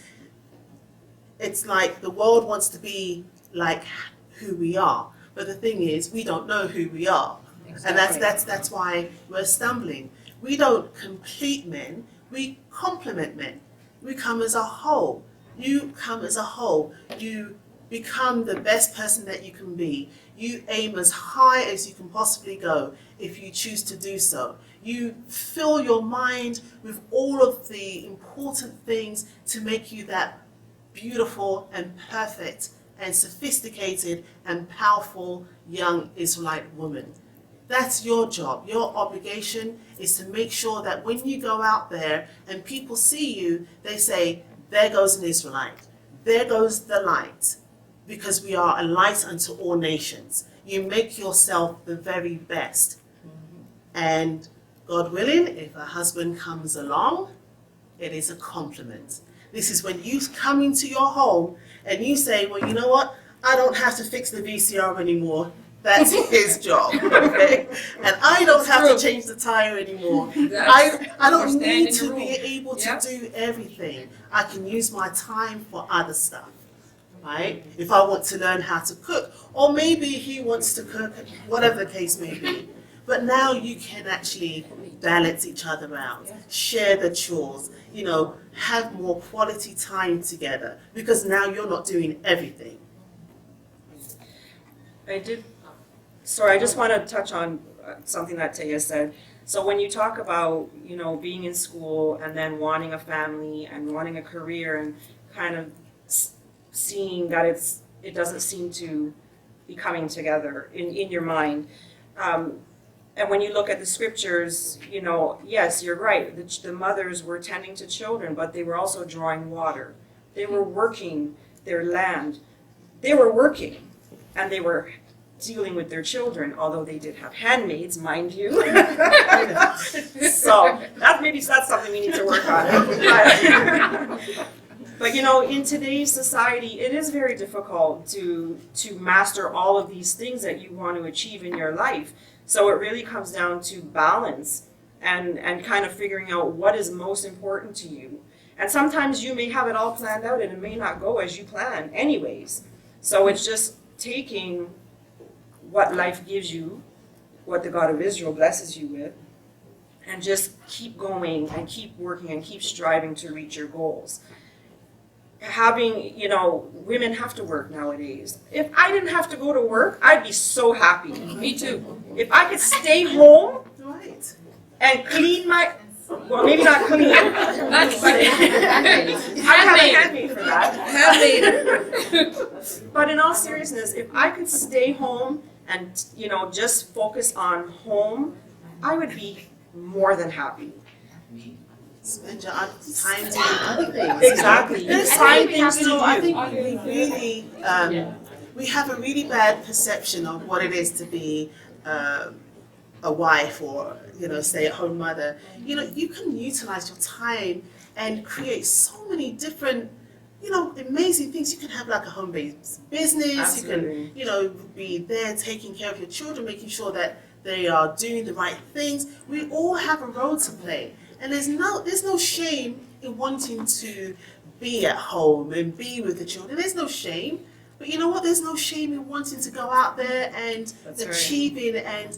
it's like the world wants to be like who we are, but the thing is, we don't know who we are. Exactly. And that's why we're stumbling. We don't complete men, we complement men. We come as a whole. You come as a whole. You become the best person that you can be. You aim as high as you can possibly go if you choose to do so. You fill your mind with all of the important things to make you that beautiful and perfect and sophisticated and powerful young Israelite woman. That's your job. Your obligation is to make sure that when you go out there and people see you, they say, there goes an Israelite. There goes the light. Because we are a light unto all nations. You make yourself the very best. And God willing, if a husband comes along, it is a compliment. This is when you come into your home and you say, well, you know what? I don't have to fix the VCR anymore. That's his job, okay? And I don't have to change the tire anymore. I don't need to be able to do everything. I can use my time for other stuff, right? If I want to learn how to cook, or maybe he wants to cook, whatever the case may be. But now you can actually balance each other out, share the chores, you know, have more quality time together, because now you're not doing everything. I just want to touch on something that Taya said. So when you talk about, you know, being in school and then wanting a family and wanting a career and kind of seeing that it doesn't seem to be coming together in your mind. And when you look at the scriptures, you know, yes, you're right. The mothers were tending to children, but they were also drawing water. They were working their land. They were working, and they were dealing with their children, although they did have handmaids, mind you. So that's something we need to work on. But you know, in today's society, it is very difficult to master all of these things that you want to achieve in your life. So it really comes down to balance and kind of figuring out what is most important to you. And sometimes you may have it all planned out and it may not go as you plan anyways. So it's just taking what life gives you what the God of Israel blesses you with, and just keep going and keep working and keep striving to reach your goals. Having, women have to work nowadays. If I didn't have to go to work, I'd be so happy. Me too. If I could stay home Right. and clean well, maybe not clean. That's I have a handmaid for that. But in all seriousness, if I could stay home and, just focus on home, I would be more than happy. Spend your time doing other things. Exactly. There's Find things to do. I think we really, we have a really bad perception of what it is to be a wife or, stay-at-home mother. You can utilize your time and create so many different, amazing things. You can have like a home-based business. Absolutely. You can, be there taking care of your children, making sure that they are doing the right things. We all have a role to play. And there's no shame in wanting to be at home and be with the children. There's no shame. But you know what? There's no shame in wanting to go out there and achieving and,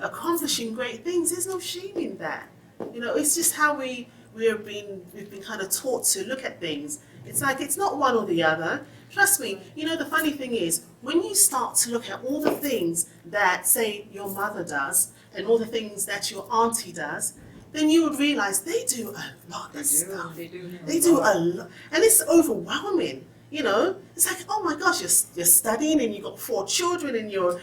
accomplishing great things. There's no shame in that. It's just how we've been kind of taught to look at things. It's like it's not one or the other. Trust me, the funny thing is, when you start to look at all the things that, say, your mother does and all the things that your auntie does, then you would realize they do a lot of stuff. They do a lot. And it's overwhelming. It's like, oh my gosh, you're studying and you've got 4 children and you're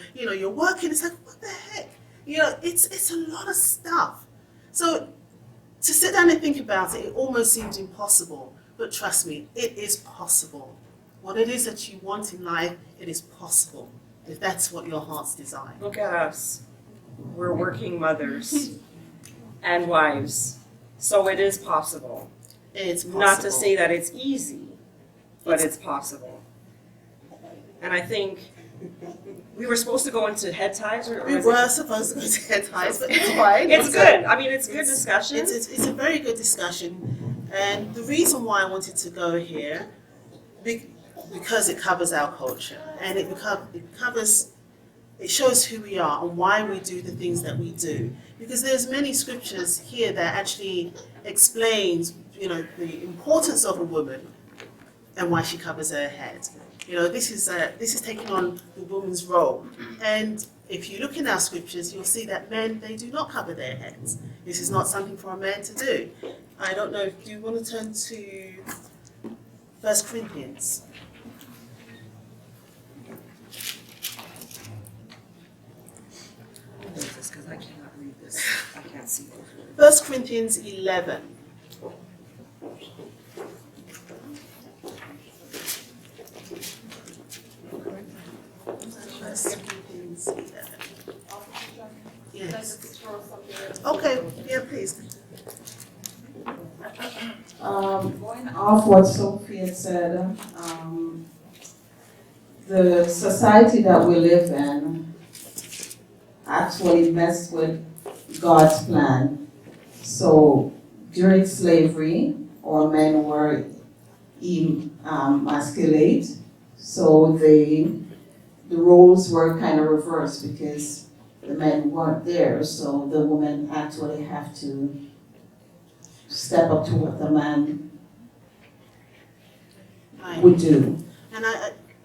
working. It's like, what the heck? It's a lot of stuff. So to sit down and think about it, it almost seems impossible. But trust me, it is possible. What it is that you want in life, it is possible. If that's what your heart's desire. Look at us. We're working mothers and wives. So it is possible. It's possible. Not to say that it's easy, but it's possible. And I think we were supposed to go into head ties, we were supposed to go to head ties, but it's fine. It's good. I mean, it's good discussion. It's a very good discussion, and the reason why I wanted to go here, because it covers our culture, and it shows who we are and why we do the things that we do. Because there's many scriptures here that actually explains, the importance of a woman and why she covers her head. This is taking on the woman's role. And if you look in our scriptures, you'll see that men, they do not cover their heads. This is not something for a man to do. I don't know, do you want to turn to 1 Corinthians? Because I cannot read this. I can't see it. 1 Corinthians 11. Yes. Okay, yeah, please. Going off what Sophie had said, the society that we live in actually messed with God's plan. So during slavery, all men were emasculate, so the roles were kind of reversed because the men weren't there, so the women actually have to step up to what the man would do. And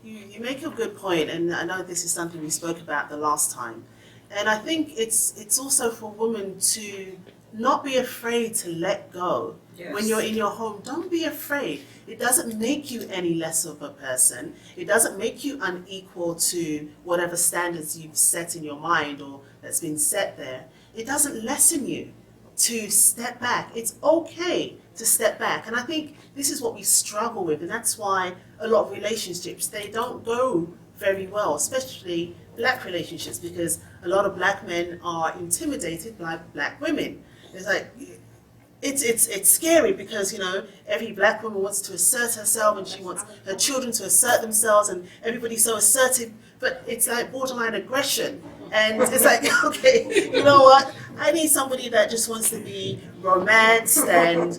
you make a good point, and I know this is something we spoke about the last time. And I think it's also for women to not be afraid to let go. Yes. When you're in your home, don't be afraid. It doesn't make you any less of a person. It doesn't make you unequal to whatever standards you've set in your mind or that's been set there. It doesn't lessen you to step back. It's okay to step back. And I think this is what we struggle with, and that's why a lot of relationships, they don't go very well, especially black relationships, because a lot of black men are intimidated by black women. It's like, it's scary because, every black woman wants to assert herself and she wants her children to assert themselves and everybody's so assertive, but it's like borderline aggression. And it's like, okay, you know what? I need somebody that just wants to be romanced and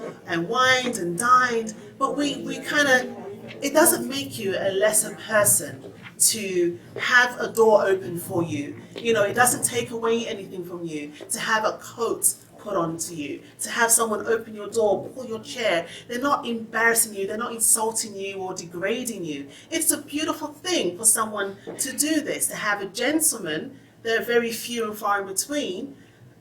wined and dined, but we kind of, it doesn't make you a lesser person to have a door open for you. You know, it doesn't take away anything from you to have a coat put onto you, to have someone open your door, pull your chair. They're not embarrassing you, they're not insulting you or degrading you. It's a beautiful thing for someone to do this, to have a gentleman. There are very few and far in between,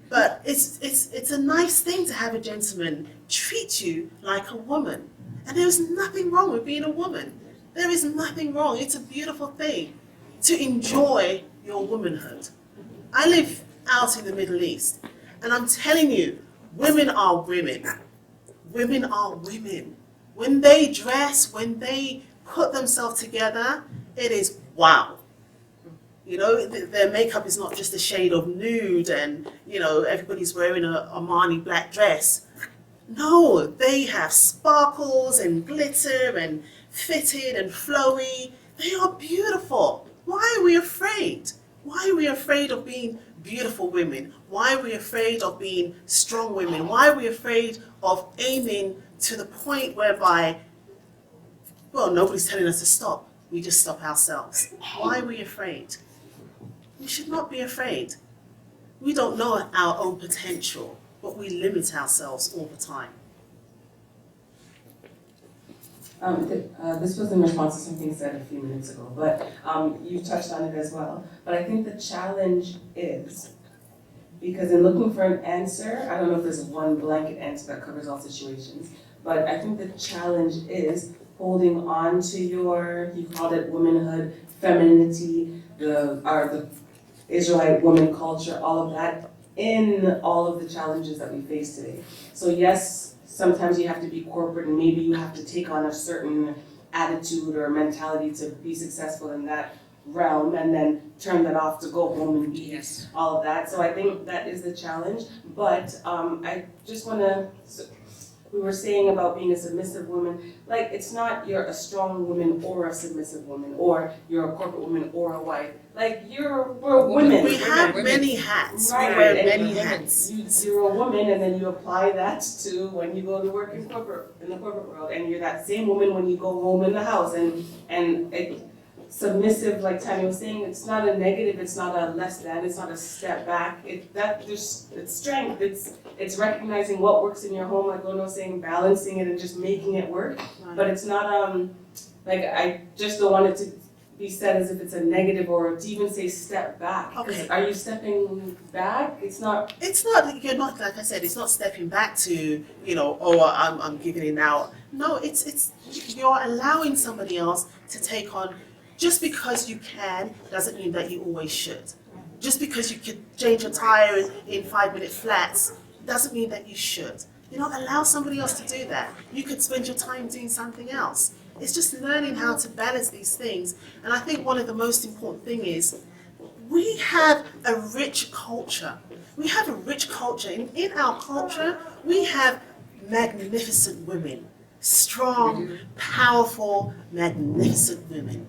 but it's a nice thing to have a gentleman treat you like a woman. And there's nothing wrong with being a woman. There is nothing wrong. It's a beautiful thing to enjoy your womanhood. I live out in the Middle East, and I'm telling you, women are women. Women are women. When they dress, when they put themselves together, it is wow. You know, their makeup is not just a shade of nude and, you know, everybody's wearing a Armani black dress. No, they have sparkles and glitter and fitted and flowy. They are beautiful. Why are we afraid? Why are we afraid of being beautiful women? Why are we afraid of being strong women? Why are we afraid of aiming to the point whereby, well, nobody's telling us to stop. We just stop ourselves. Why are we afraid? We should not be afraid. We don't know our own potential, but we limit ourselves all the time. This was in response to something said a few minutes ago, but you touched on it as well. But I think the challenge is, because in looking for an answer, I don't know if there's one blanket answer that covers all situations, but I think the challenge is holding on to your, you called it womanhood, femininity, the Israelite woman culture, all of that, in all of the challenges that we face today. So yes, sometimes you have to be corporate and maybe you have to take on a certain attitude or mentality to be successful in that realm and then turn that off to go home and be all of that. So I think that is the challenge. But I just want to, we were saying about being a submissive woman, like it's not you're a strong woman or a submissive woman or you're a corporate woman or a wife. Like we're women. We have many hats. Right. We wear many hats. You're a woman, and then you apply that to when you go to work in the corporate world, and you're that same woman when you go home in the house. And submissive, like Tammy was saying, it's not a negative, it's not a less than, it's not a step back. It's strength. It's recognizing what works in your home, like Lorna was saying, balancing it and just making it work. Right. But it's not like I just don't want it to be said as if it's a negative or to even say step back. Okay. Are you stepping back? It's not. It's not, you're not, like I said, it's not stepping back to, you know, oh, I'm giving it now. No, it's you're allowing somebody else to take on. Just because you can doesn't mean that you always should. Just because you could change a tire in 5-minute flats doesn't mean that you should. You know, allow somebody else to do that. You could spend your time doing something else. It's just learning how to balance these things. And I think one of the most important things is we have a rich culture. We have a rich culture. In our culture, we have magnificent women. Strong, powerful, magnificent women.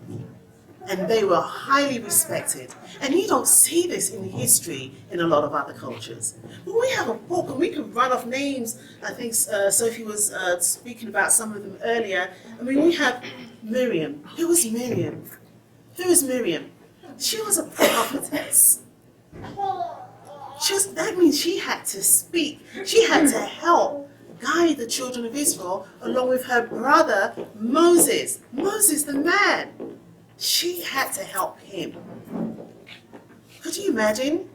And they were highly respected. And you don't see this in history in a lot of other cultures. But we have a book, and we can run off names. I think Sophie was speaking about some of them earlier. I mean, we have Miriam. Who was Miriam? Who is Miriam? She was a prophetess. That means she had to speak. She had to help guide the children of Israel along with her brother Moses. Moses, the man. She had to help him. Could you imagine?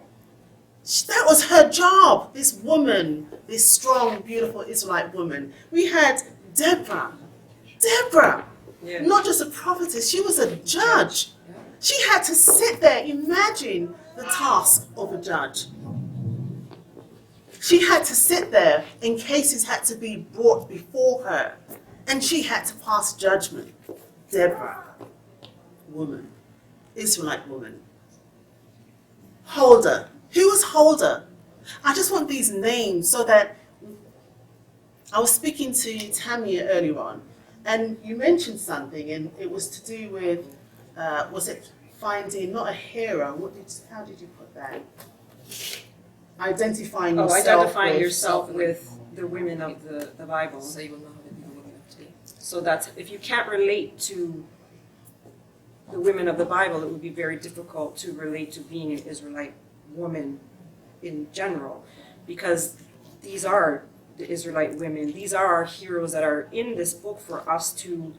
That was her job, this woman, this strong, beautiful Israelite woman. We had Deborah. Not just a prophetess, she was a judge. She had to sit there, imagine the task of a judge. She had to sit there and cases had to be brought before her. And she had to pass judgment. Deborah. Woman, Israelite woman. Holder. Who was Holder? I just want these names so that I was speaking to Tamia earlier on, and you mentioned something, and it was to do with, was it finding, not a hero, how did you put that? Identifying yourself with the women of the Bible. So you will know how to be the woman of today. So that's, if you can't relate to the women of the Bible, it would be very difficult to relate to being an Israelite woman in general, because these are the Israelite women. These are our heroes that are in this book for us to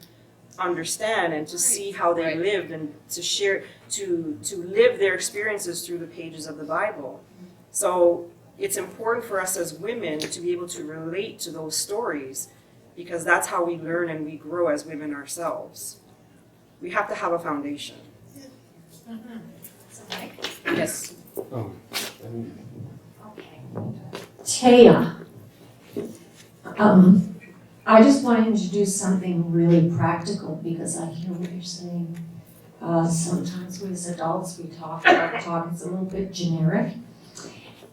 understand and to see how they lived and to share, to live their experiences through the pages of the Bible. So it's important for us as women to be able to relate to those stories, because that's how we learn and we grow as women ourselves. We have to have a foundation. Yes. Taya, I just want to introduce something really practical, because I hear what you're saying. Sometimes we as adults, we talk it's a little bit generic.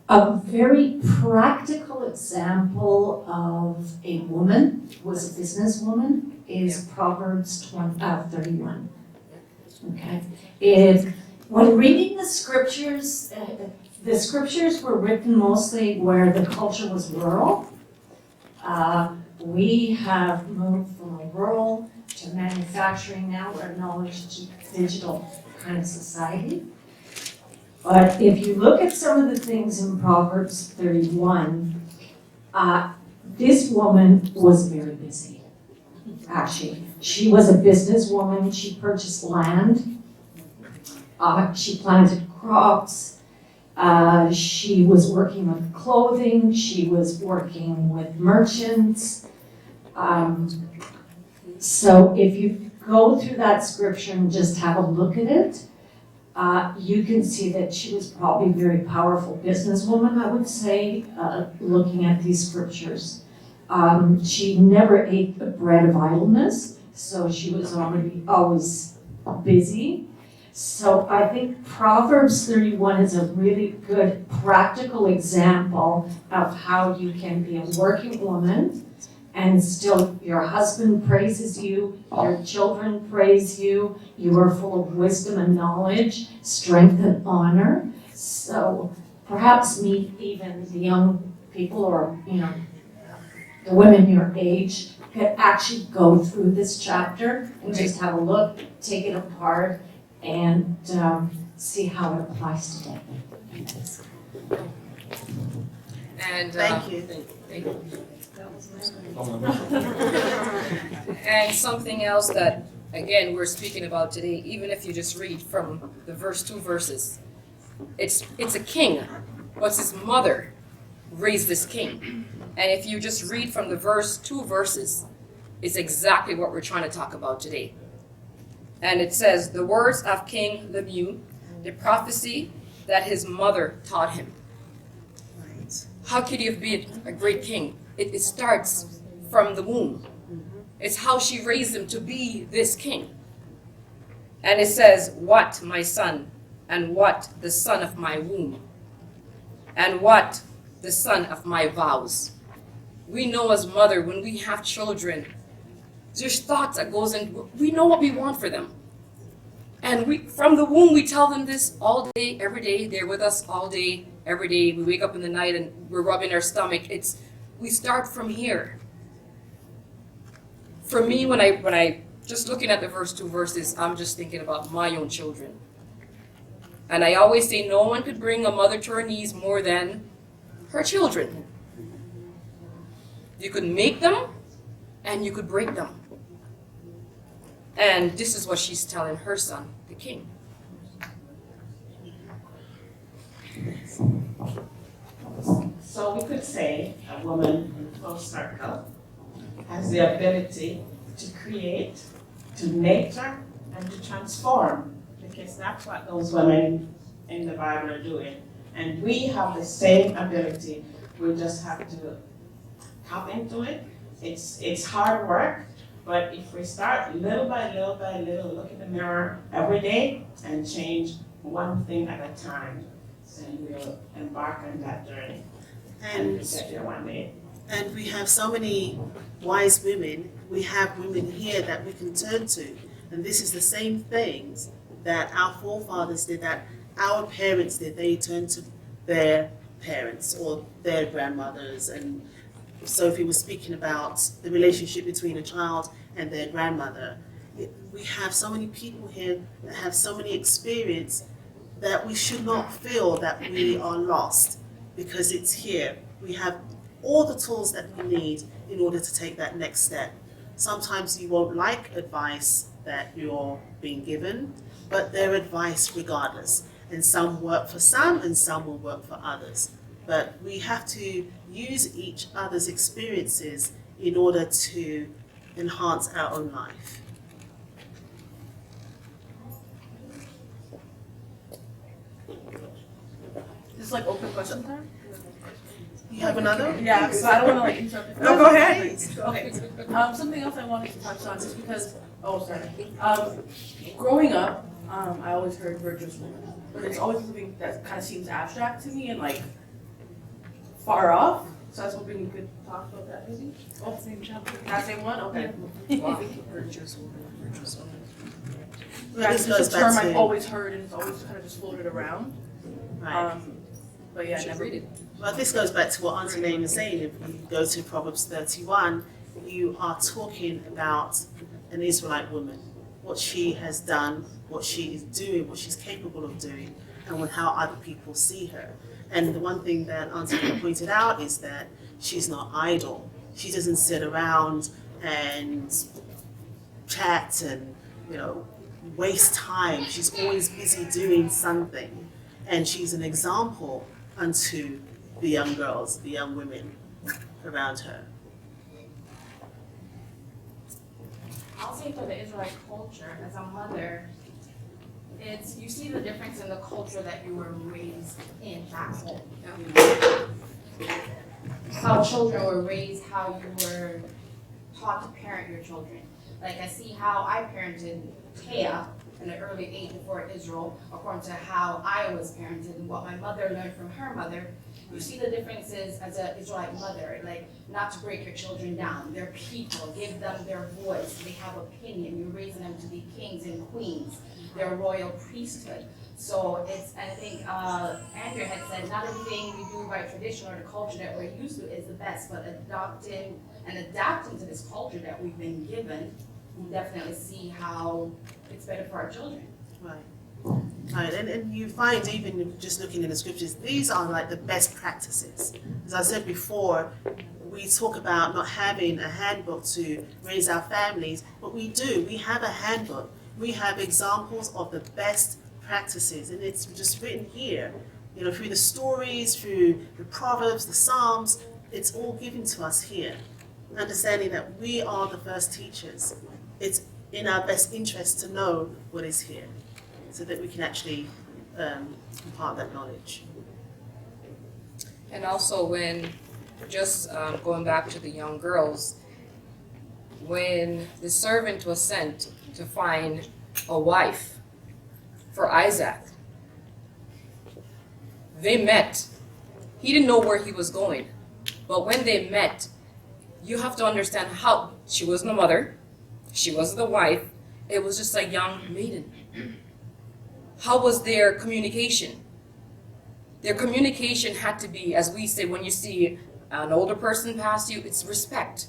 A very practical example of a woman who was a businesswoman is Proverbs 31. Okay? When reading the scriptures were written mostly where the culture was rural. We have moved from a rural to manufacturing now, we're knowledge to digital kind of society. But if you look at some of the things in Proverbs 31, this woman was very busy. Actually, she was a businesswoman. She purchased land. She planted crops. She was working with clothing. She was working with merchants. So if you go through that scripture and just have a look at it, you can see that she was probably a very powerful businesswoman, I would say, looking at these scriptures. She never ate the bread of idleness, so she was always busy. So I think Proverbs 31 is a really good practical example of how you can be a working woman and still your husband praises you, your children praise you, you are full of wisdom and knowledge, strength and honor. So perhaps meet even the young people, or the women your age could actually go through this chapter and just have a look, take it apart, and see how it applies today. And Thank you. Thank you. And something else that, again, we're speaking about today, even if you just read from the first 2 verses, it's a king, but his mother raised this king. And if you just read from the 2 verses, it's exactly what we're trying to talk about today. And it says, the words of King Lemuel, the prophecy that his mother taught him. How could you be a great king? It starts from the womb. It's how she raised him to be this king. And it says, what, my son, and what, the son of my womb, and what, the son of my vows. We know as mother, when we have children, there's thoughts that goes in, we know what we want for them. And from the womb, we tell them this all day, every day. They're with us all day, every day. We wake up in the night and we're rubbing our stomach. We start from here. For me, when I just looking at the first 2 verses, I'm just thinking about my own children. And I always say no one could bring a mother to her knees more than her children. You could make them and you could break them. And this is what she's telling her son, the king. So we could say a woman in full circle has the ability to create, to nurture, and to transform, because that's what those women in the Bible are doing. And we have the same ability. We just have to tap into it. It's hard work, but if we start little by little by little, look in the mirror every day and change one thing at a time, then we'll embark on that journey. And we'll get there one day. And we have so many wise women. We have women here that we can turn to. And this is the same things that our forefathers did, that our parents did. They turned to their parents or their grandmothers. And Sophie was speaking about the relationship between a child and their grandmother. we have so many people here that have so many experience that we should not feel that we are lost because it's here. We have all the tools that we need in order to take that next step. Sometimes you won't like advice that you're being given, but they're advice regardless. And some work for some and some will work for others. But we have to use each other's experiences in order to enhance our own life. Is this like open question time? You have another? Yeah, so I don't wanna like interrupt. No, go ahead. Okay, something else I wanted to touch on is because, growing up, I always heard virtuous woman, but it's always something that kind of seems abstract to me and like far off, so I was hoping we could talk about that maybe. Oh, same chapter. That same one, okay. Virtuous woman, virtuous woman. Yeah, This it's goes just a term back I've to- always heard and it's always kind of just floated around. Right. But yeah, Should never. read it. Well, this goes back to what Auntie Naeem is saying. If you go to Proverbs 31, you are talking about an Israelite woman, what she has done, what she is doing, what she's capable of doing, and with how other people see her. And the one thing that Auntie Naeem pointed out is that she's not idle. She doesn't sit around and chat and, waste time. She's always busy doing something. And she's an example unto the young girls, the young women around her. I'll say for the Israelite culture, as a mother, it's, you see the difference in the culture that you were raised in back home. How children were raised, how you were taught to parent your children. Like I see how I parented Taya in an early age before Israel, according to how I was parented and what my mother learned from her mother. You see the differences as an Israelite mother, like not to break your children down. They're people, give them their voice, they have opinion. You're raising them to be kings and queens. They're royal priesthood. So it's, I think Andrea had said, not everything we do by tradition or the culture that we're used to is the best, but adopting and adapting to this culture that we've been given, we definitely see how it's better for our children. Right. Right. And you find even just looking in the scriptures, these are like the best practices. As I said before, we talk about not having a handbook to raise our families, but we do. We have a handbook. We have examples of the best practices, and it's just written here. Through the stories, through the Proverbs, the Psalms, it's all given to us here. Understanding that we are the first teachers. It's in our best interest to know what is here, so that we can actually impart that knowledge. And also when, just going back to the young girls, when the servant was sent to find a wife for Isaac, they met. He didn't know where he was going, but when they met, you have to understand how she wasn't a mother, she wasn't the wife, it was just a young maiden. How was their communication? Their communication had to be, as we say, when you see an older person pass you, it's respect.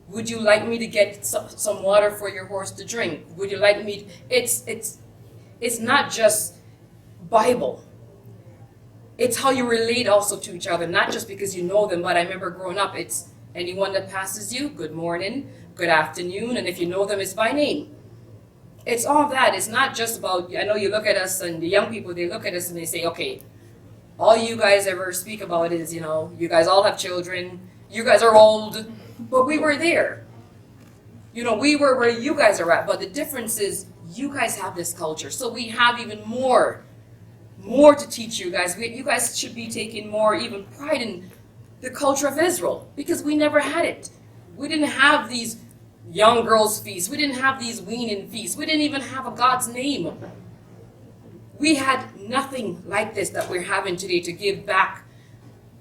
Would you like me to get some water for your horse to drink? Would you like me to, it's not just Bible. It's how you relate also to each other, not just because you know them, but I remember growing up, it's anyone that passes you, good morning, good afternoon, and if you know them, it's by name. It's all that. It's not just about, I know you look at us and the young people, they look at us and they say, okay, all you guys ever speak about is, you guys all have children, you guys are old, but we were there. We were where you guys are at, but the difference is you guys have this culture, so we have even more to teach you guys. You guys should be taking more even pride in the culture of Israel, because we never had it. We didn't have these young girls' feasts. We didn't have these weaning feasts. We didn't even have a God's name. We had nothing like this that we're having today to give back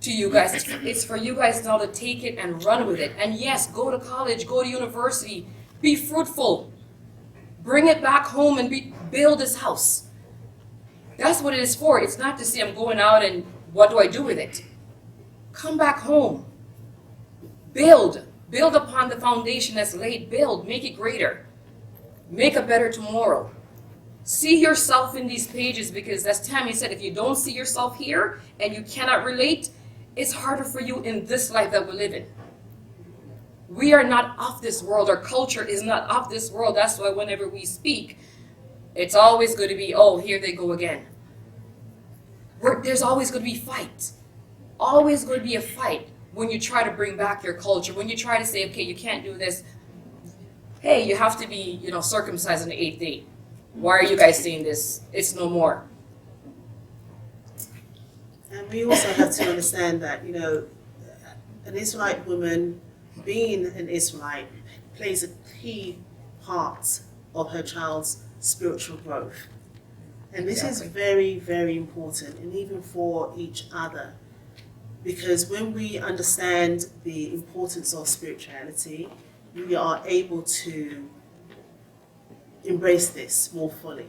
to you guys. It's for you guys now to take it and run with it. And yes, go to college, go to university, be fruitful. Bring it back home and build this house. That's what it is for. It's not to say I'm going out and what do I do with it? Come back home. Build upon the foundation that's laid. Build, make it greater. Make a better tomorrow. See yourself in these pages, because as Tammy said, if you don't see yourself here and you cannot relate, it's harder for you in this life that we live in. We are not of this world. Our culture is not of this world. That's why whenever we speak, it's always going to be, oh, here they go again. There's always going to be fight. Always going to be a fight when you try to bring back your culture. When you try to say, okay, you can't do this. Hey, you have to be, circumcised on the 8th day. Why are you guys saying this? It's no more. And we also have to understand that, an Israelite woman, being an Israelite, plays a key part of her child's spiritual growth. And this is very, very important, and even for each other. Because when we understand the importance of spirituality, we are able to embrace this more fully.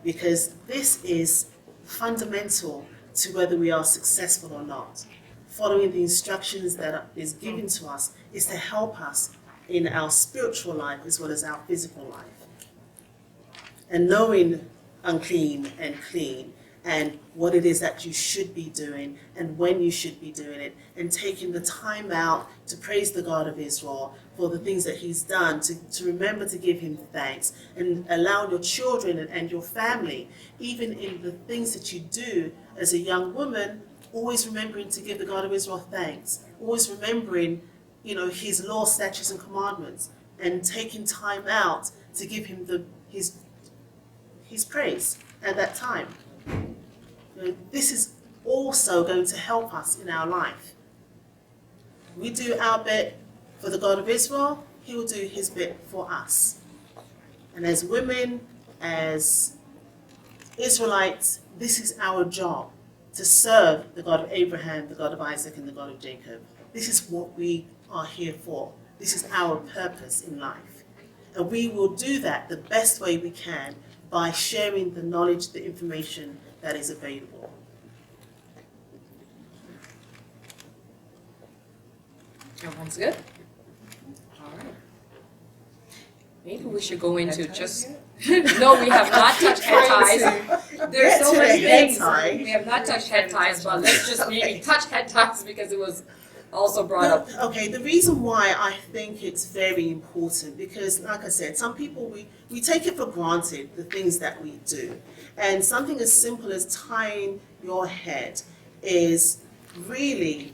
Because this is fundamental to whether we are successful or not. Following the instructions that is given to us is to help us in our spiritual life as well as our physical life. And knowing unclean and clean, and what it is that you should be doing and when you should be doing it, and taking the time out to praise the God of Israel for the things that he's done, to remember to give him thanks, and allow your children and your family, even in the things that you do as a young woman, always remembering to give the God of Israel thanks, always remembering, his law, statutes and commandments, and taking time out to give him his praise at that time. This is also going to help us in our life. We do our bit for the God of Israel, he will do his bit for us. And as women, as Israelites, this is our job, to serve the God of Abraham, the God of Isaac, and the God of Jacob. This is what we are here for. This is our purpose in life. And we will do that the best way we can by sharing the knowledge, the information that is available. Everyone's good? All right. Maybe we should go into just... No, we have not touched head ties. There's so many things. We have not touched head ties, but let's just maybe touch head ties because it was also brought up. Okay, the reason why I think it's very important, because like I said, some people, we take it for granted, the things that we do. And something as simple as tying your head is really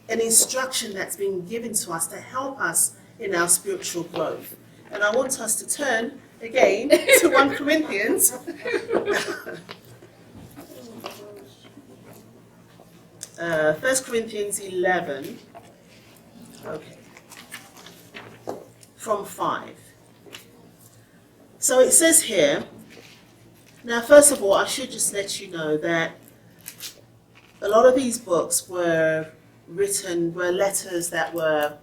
an instruction that's been given to us to help us in our spiritual growth. And I want us to turn again to 1 Corinthians. 1 Corinthians 11, okay, from 5. So it says here, now first of all, I should just let you know that a lot of these books were letters that were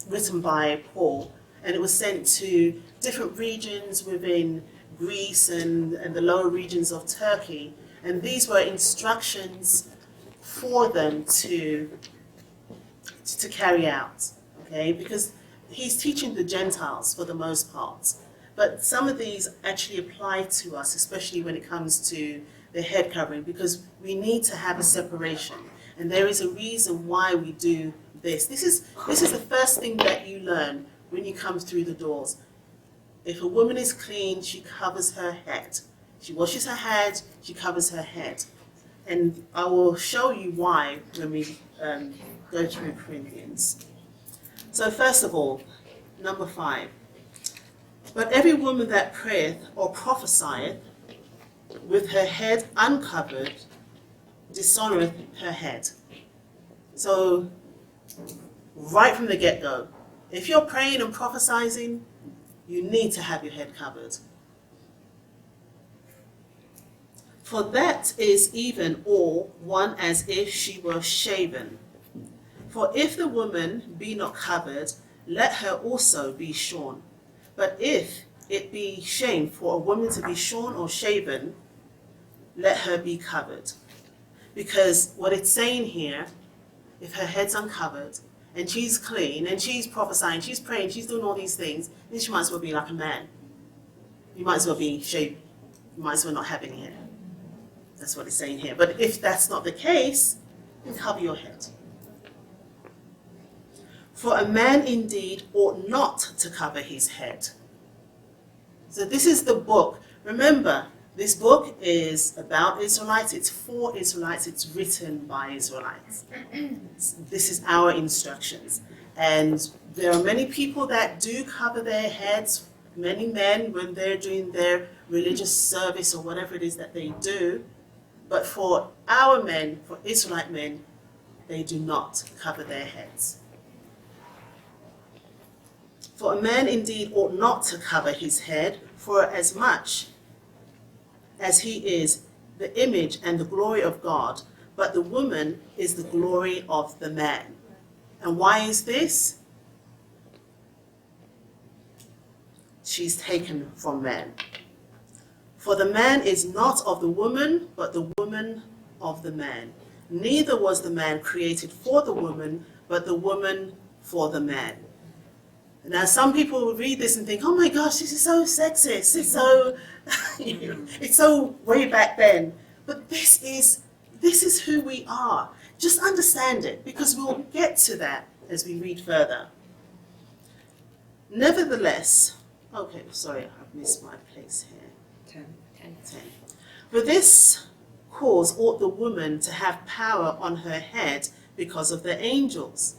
written by Paul, and it was sent to different regions within Greece and the lower regions of Turkey, and these were instructions for them to carry out, okay? Because he's teaching the Gentiles for the most part, but some of these actually apply to us, especially when it comes to the head covering, because we need to have a separation, and there is a reason why we do this. This is the first thing that you learn when you come through the doors. If a woman is clean, she covers her head. She washes her head, she covers her head. And I will show you why when we go through Corinthians. So first of all, number 5. But every woman that prayeth or prophesieth with her head uncovered dishonoureth her head. So right from the get-go, if you're praying and prophesying, you need to have your head covered. For that is even all one as if she were shaven. For if the woman be not covered, let her also be shorn. But if it be shame for a woman to be shorn or shaven, let her be covered. Because what it's saying here, if her head's uncovered and she's clean, and she's prophesying, she's praying, she's doing all these things, then she might as well be like a man. You might as well be shaved. You might as well not have any hair. That's what it's saying here. But if that's not the case, then cover your head. For a man indeed ought not to cover his head. So this is the book. Remember, this book is about Israelites. It's for Israelites. It's written by Israelites. This is our instructions. And there are many people that do cover their heads, many men when they're doing their religious service or whatever it is that they do. But for our men, for Israelite men, they do not cover their heads. For a man indeed ought not to cover his head, for as much as he is the image and the glory of God, but the woman is the glory of the man. And why is this? She's taken from man. For the man is not of the woman, but the woman of the man. Neither was the man created for the woman, but the woman for the man. Now, some people will read this and think, oh my gosh, this is so sexist. It's so, it's so way back then. But this is who we are. Just understand it, because we'll get to that as we read further. Nevertheless, okay, sorry, I've missed my place here. 10. For this cause ought the woman to have power on her head because of the angels.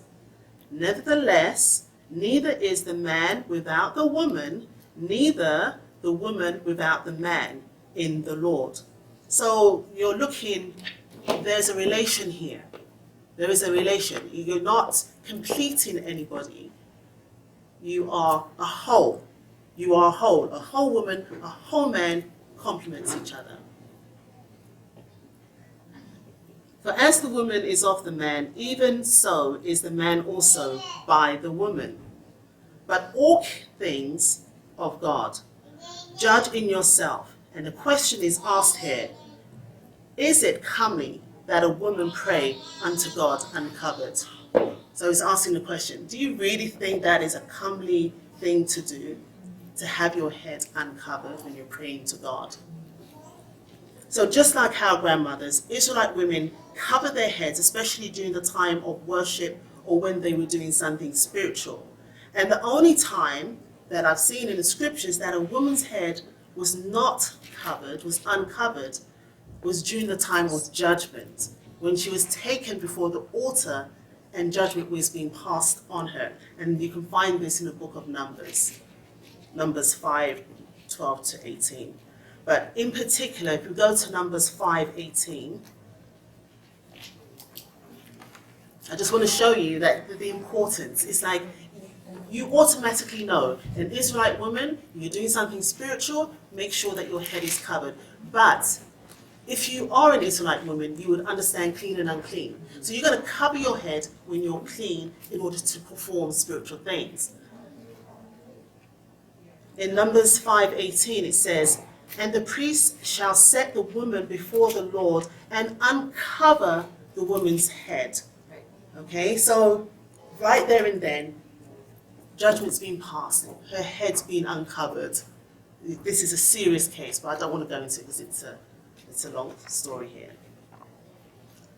Nevertheless, neither is the man without the woman, neither the woman without the man in the Lord. So you're looking, there's a relation here. There is a relation. You're not completing anybody. You are a whole. You are a whole. A whole woman, a whole man complements each other. For as the woman is of the man, even so is the man also by the woman. But all things of God. Judge in yourself. And the question is asked here, is it comely that a woman pray unto God uncovered? So he's asking the question, do you really think that is a comely thing to do? To have your head uncovered when you're praying to God? So just like our grandmothers, Israelite women cover their heads, especially during the time of worship or when they were doing something spiritual. And the only time that I've seen in the scriptures that a woman's head was not covered, was uncovered, was during the time of judgment, when she was taken before the altar and judgment was being passed on her. And you can find this in the book of Numbers, Numbers 5:12 to 18. But in particular, if we go to Numbers 5:18, I just want to show you that the importance. It's like you automatically know, an Israelite woman, you're doing something spiritual, make sure that your head is covered. But if you are an Israelite woman, you would understand clean and unclean. So you're going to cover your head when you're clean in order to perform spiritual things. In Numbers 5:18 it says, and the priest shall set the woman before the Lord and uncover the woman's head. Okay, so right there and then, judgment's been passed, her head's been uncovered. This is a serious case, but I don't want to go into it because it's a long story here.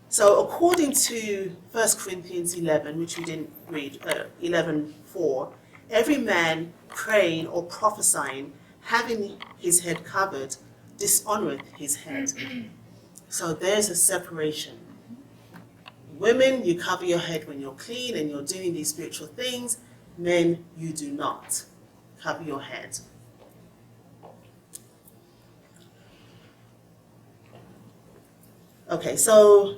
So according to 1 Corinthians 11, which we didn't read, 11:4, every man praying or prophesying, having his head covered, dishonoreth his head. So there's a separation. Women, you cover your head when you're clean and you're doing these spiritual things. Men, you do not cover your head. Okay, so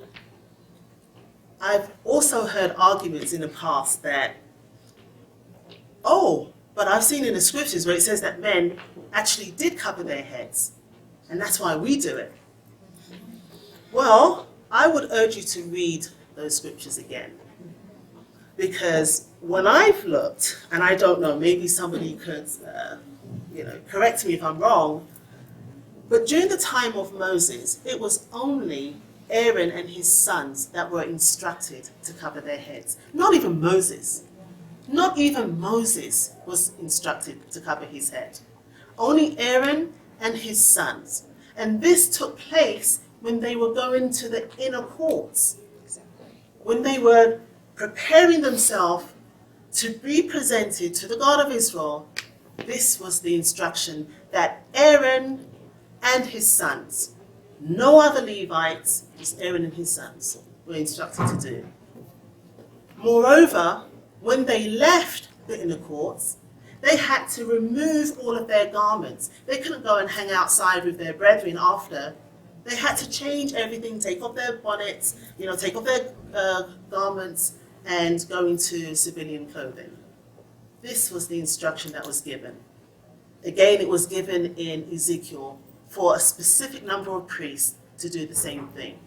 I've also heard arguments in the past that, oh, but I've seen in the scriptures where it says that men actually did cover their heads, and that's why we do it. Well, I would urge you to read those scriptures again, because when I've looked, and I don't know, maybe somebody could, correct me if I'm wrong, but during the time of Moses, it was only Aaron and his sons that were instructed to cover their heads. Not even Moses. Not even Moses was instructed to cover his head. Only Aaron and his sons. And this took place when they were going to the inner courts. When they were preparing themselves to be presented to the God of Israel, this was the instruction that Aaron and his sons, no other Levites, just Aaron and his sons, were instructed to do. Moreover, when they left the inner courts, they had to remove all of their garments. They couldn't go and hang outside with their brethren after. They had to change everything, take off their bonnets, take off their garments, and go into civilian clothing. This was the instruction that was given. Again, it was given in Ezekiel for a specific number of priests to do the same thing.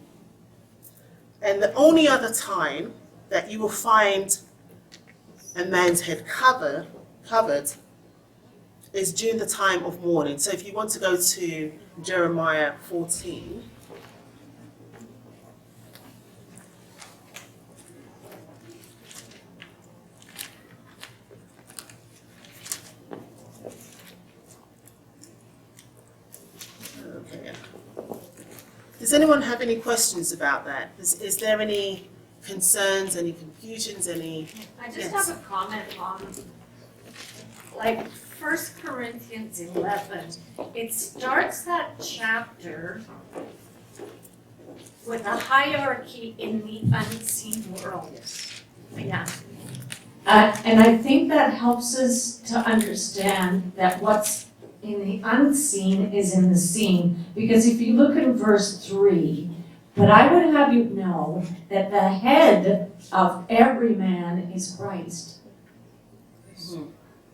And the only other time that you will find a man's head covered is during the time of mourning. So if you want to go to Jeremiah 14. Okay. Does anyone have any questions about that? Is there any concerns, any confusions, any? I just have a comment on, like, 1 Corinthians 11. It starts that chapter with a hierarchy in the unseen world. Yeah. And I think that helps us to understand that what's in the unseen is in the seen. Because if you look at verse 3, but I would have you know that the head of every man is Christ.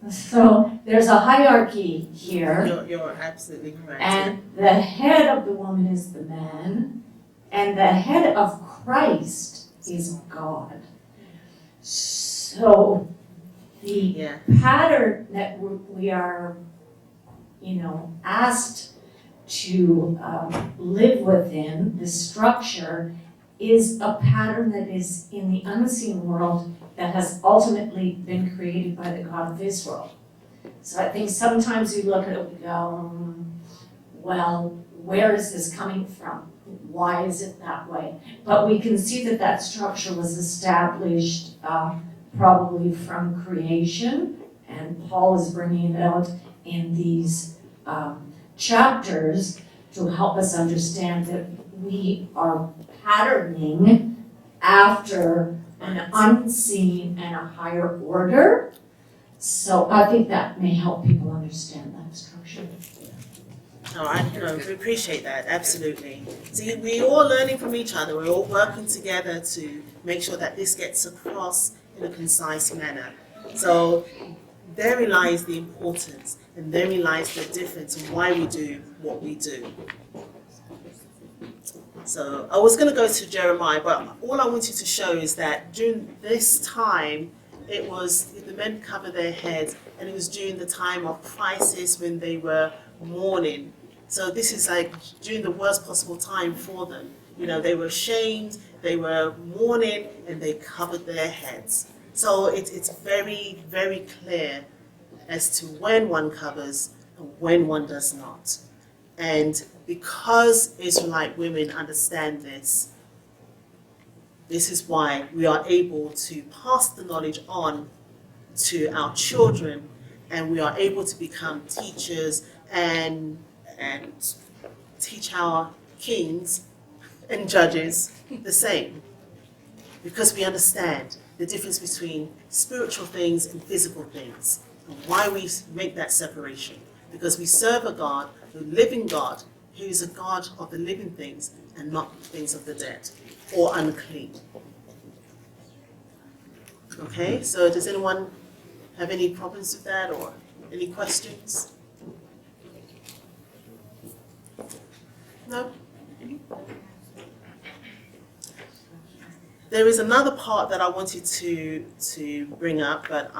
So there's a hierarchy here. You're absolutely correct. And the head of the woman is the man, and the head of Christ is God. So the pattern that we are, asked to live within, the structure, is a pattern that is in the unseen world that has ultimately been created by the God of Israel. So I think sometimes you look at it and go, well, where is this coming from? Why is it that way? But we can see that that structure was established probably from creation, and Paul is bringing it out in these chapters to help us understand that we are patterning after an unseen and a higher order. So I think that may help people understand that structure. We appreciate that, absolutely. See, we're all learning from each other. We're all working together to make sure that this gets across in a concise manner. So therein lies the importance, and therein lies the difference in why we do what we do. So I was going to go to Jeremiah, but all I wanted to show is that during this time, it was the men covered their heads, and it was during the time of crisis when they were mourning. So this is like during the worst possible time for them. They were ashamed, they were mourning, and they covered their heads. So it's very, very clear as to when one covers and when one does not. And because Israelite women understand this, this is why we are able to pass the knowledge on to our children, and we are able to become teachers and teach our kings and judges the same. Because we understand the difference between spiritual things and physical things, and why we make that separation. Because we serve a God, the living God, who is a God of the living things and not things of the dead or unclean. Okay, so does anyone have any problems with that or any questions? No? There is another part that I wanted to bring up, but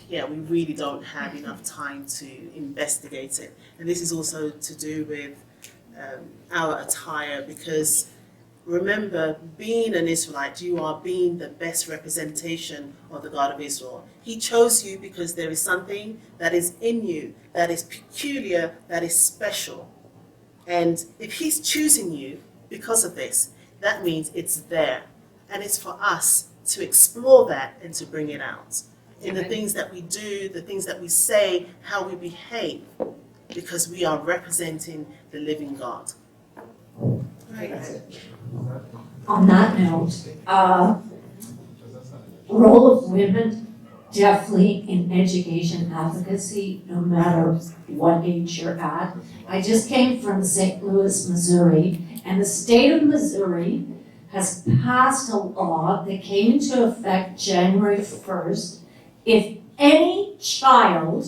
we really don't have enough time to investigate it. And this is also to do with our attire, because remember, being an Israelite, you are being the best representation of the God of Israel. He chose you because there is something that is in you, that is peculiar, that is special. And if he's choosing you because of this, that means it's there. And it's for us to explore that and to bring it out in the things that we do, the things that we say, how we behave, because we are representing the living God. Right. On that note, role of women definitely in education advocacy, no matter what age you're at. I just came from St. Louis, Missouri, and the state of Missouri has passed a law that came into effect January 1st. If any child,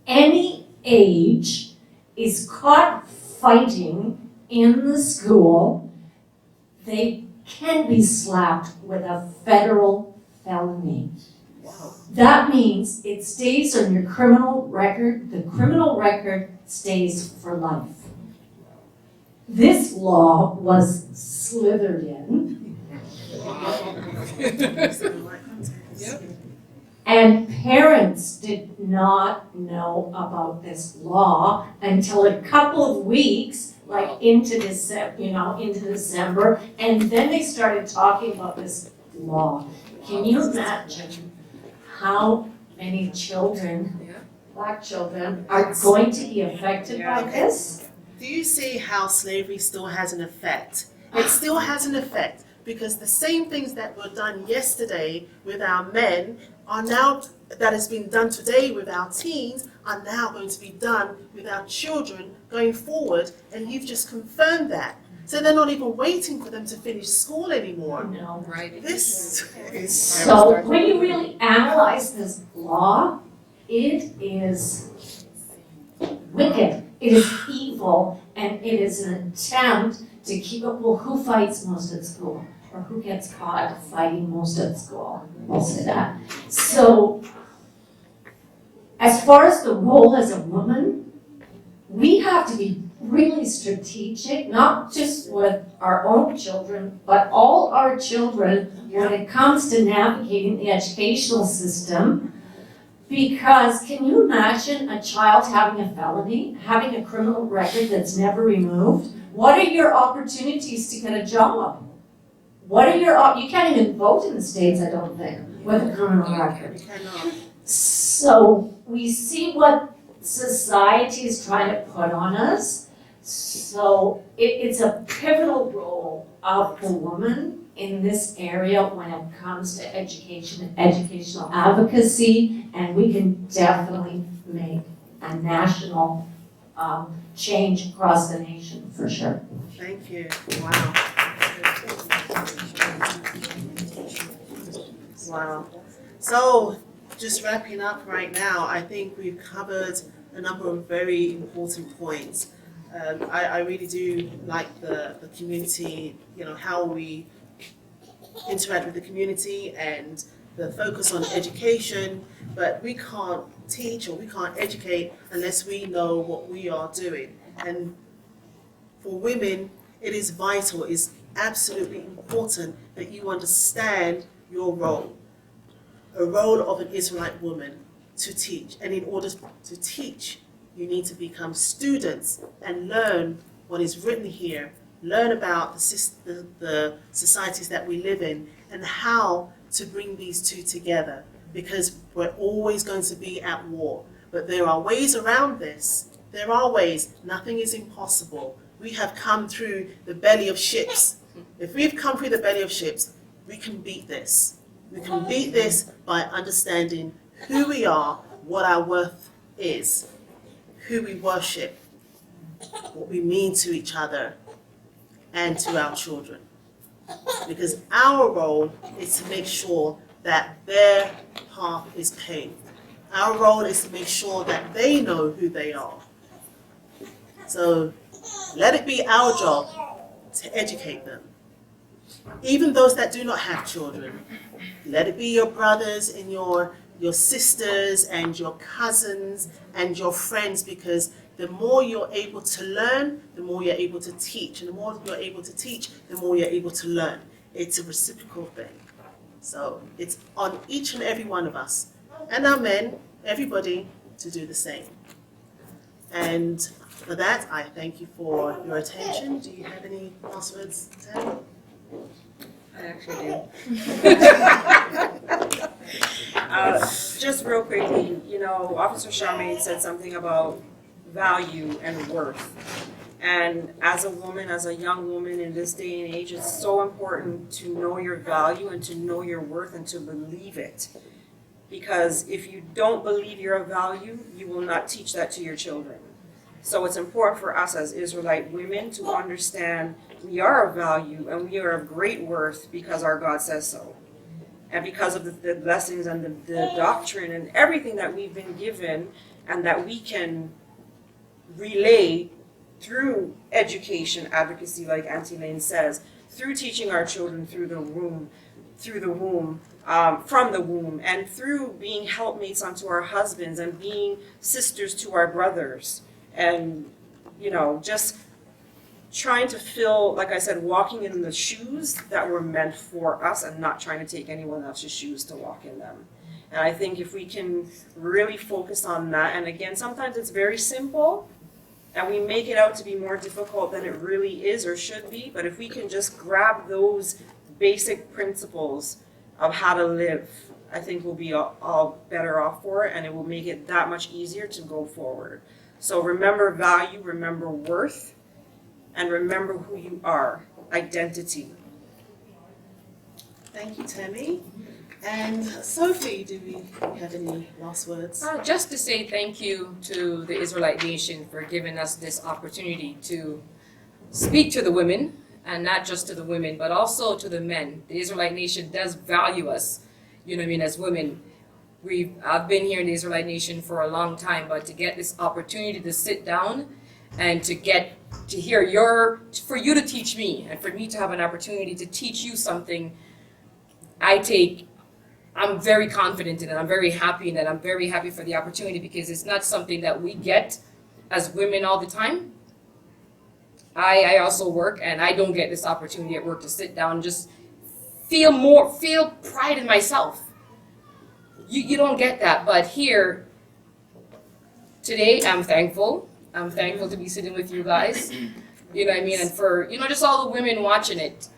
any age, is caught fighting in the school, they can be slapped with a federal felony. Wow. That means it stays on your criminal record. The criminal record stays for life. This law was slithered in. And parents did not know about this law until a couple of weeks, like into December, and then they started talking about this law. Can you imagine how many children, black children, are going to be affected by this? Do you see how slavery still has an effect? It still has an effect because the same things that were done yesterday with our men are now, that has been done today with our teens, are now going to be done with our children going forward, and you've just confirmed that. So they're not even waiting for them to finish school anymore. No. Right. This is So when you really analyze this law, it is wicked, it is evil, and it is an attempt to keep up, well, who fights most at school? Or who gets caught fighting most at school? We'll say that. So, as far as the role as a woman, we have to be really strategic, not just with our own children, but all our children when it comes to navigating the educational system. Because can you imagine a child having a felony, having a criminal record that's never removed? What are your opportunities to get a job? What are you can't even vote in the States, I don't think, with a criminal record. So we see what society is trying to put on us. So it's a pivotal role of the woman in this area when it comes to education and educational advocacy, and we can definitely make a national change across the nation for sure. Thank you. Wow. Wow. So, just wrapping up right now, I think we've covered a number of very important points. I really do like the community, how we interact with the community and the focus on education, but we can't teach or we can't educate unless we know what we are doing. And for women, it is vital, it is absolutely important that you understand your role, a role of an Israelite woman to teach. And in order to teach, you need to become students and learn what is written here, learn about the societies that we live in and how to bring these two together, because we're always going to be at war. But there are ways around this. There are ways. Nothing is impossible. We have come through the belly of ships. If we've come through the belly of ships, we can beat this. We can beat this by understanding who we are, what our worth is, who we worship, what we mean to each other and to our children. Because our role is to make sure that their path is paved. Our role is to make sure that they know who they are. So let it be our job to educate them. Even those that do not have children, let it be your brothers and your sisters and your cousins and your friends, because the more you're able to learn, the more you're able to teach. And the more you're able to teach, the more you're able to learn. It's a reciprocal thing. So it's on each and every one of us, and our men, everybody, to do the same. And for that, I thank you for your attention. Do you have any last words, Tammy? I actually do. Just real quickly, you know, Officer Charmaine said something about value and worth. And as a woman, as a young woman in this day and age, it's so important to know your value and to know your worth and to believe it. Because if you don't believe you're of value, you will not teach that to your children. So it's important for us as Israelite women to understand we are of value and we are of great worth because our God says so. And because of the blessings and the doctrine and everything that we've been given and that we can relay through education, advocacy, like Auntie Lane says, through teaching our children through the womb, from the womb, and through being helpmates unto our husbands and being sisters to our brothers. And, you know, just trying to fill, like I said, walking in the shoes that were meant for us and not trying to take anyone else's shoes to walk in them. And I think if we can really focus on that, and again, sometimes it's very simple, and we make it out to be more difficult than it really is or should be, but if we can just grab those basic principles of how to live, I think we'll be all better off for it, and it will make it that much easier to go forward. So remember value, remember worth, and remember who you are, identity. Thank you, Tammy. And Sophie, do we have any last words? Just to say thank you to the Israelite Nation for giving us this opportunity to speak to the women, and not just to the women, but also to the men. The Israelite Nation does value us, you know what I mean, as women. I've been here in the Israelite Nation for a long time, but to get this opportunity to sit down and to hear for you to teach me, and for me to have an opportunity to teach you something, I'm very confident in it. I'm very happy in it. I'm very happy for the opportunity because it's not something that we get as women all the time. I also work, and I don't get this opportunity at work to sit down and just feel pride in myself. You don't get that, but here today I'm thankful. I'm thankful to be sitting with you guys. You know what I mean? And for, you know, just all the women watching it.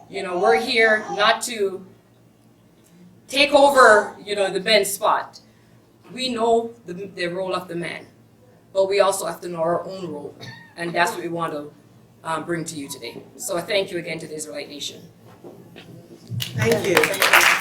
You know, we're here not to take over, you know, the men's spot. We know the role of the man, but we also have to know our own role, and that's what we want to bring to you today. So I thank you again to the Israelite Nation. Thank you.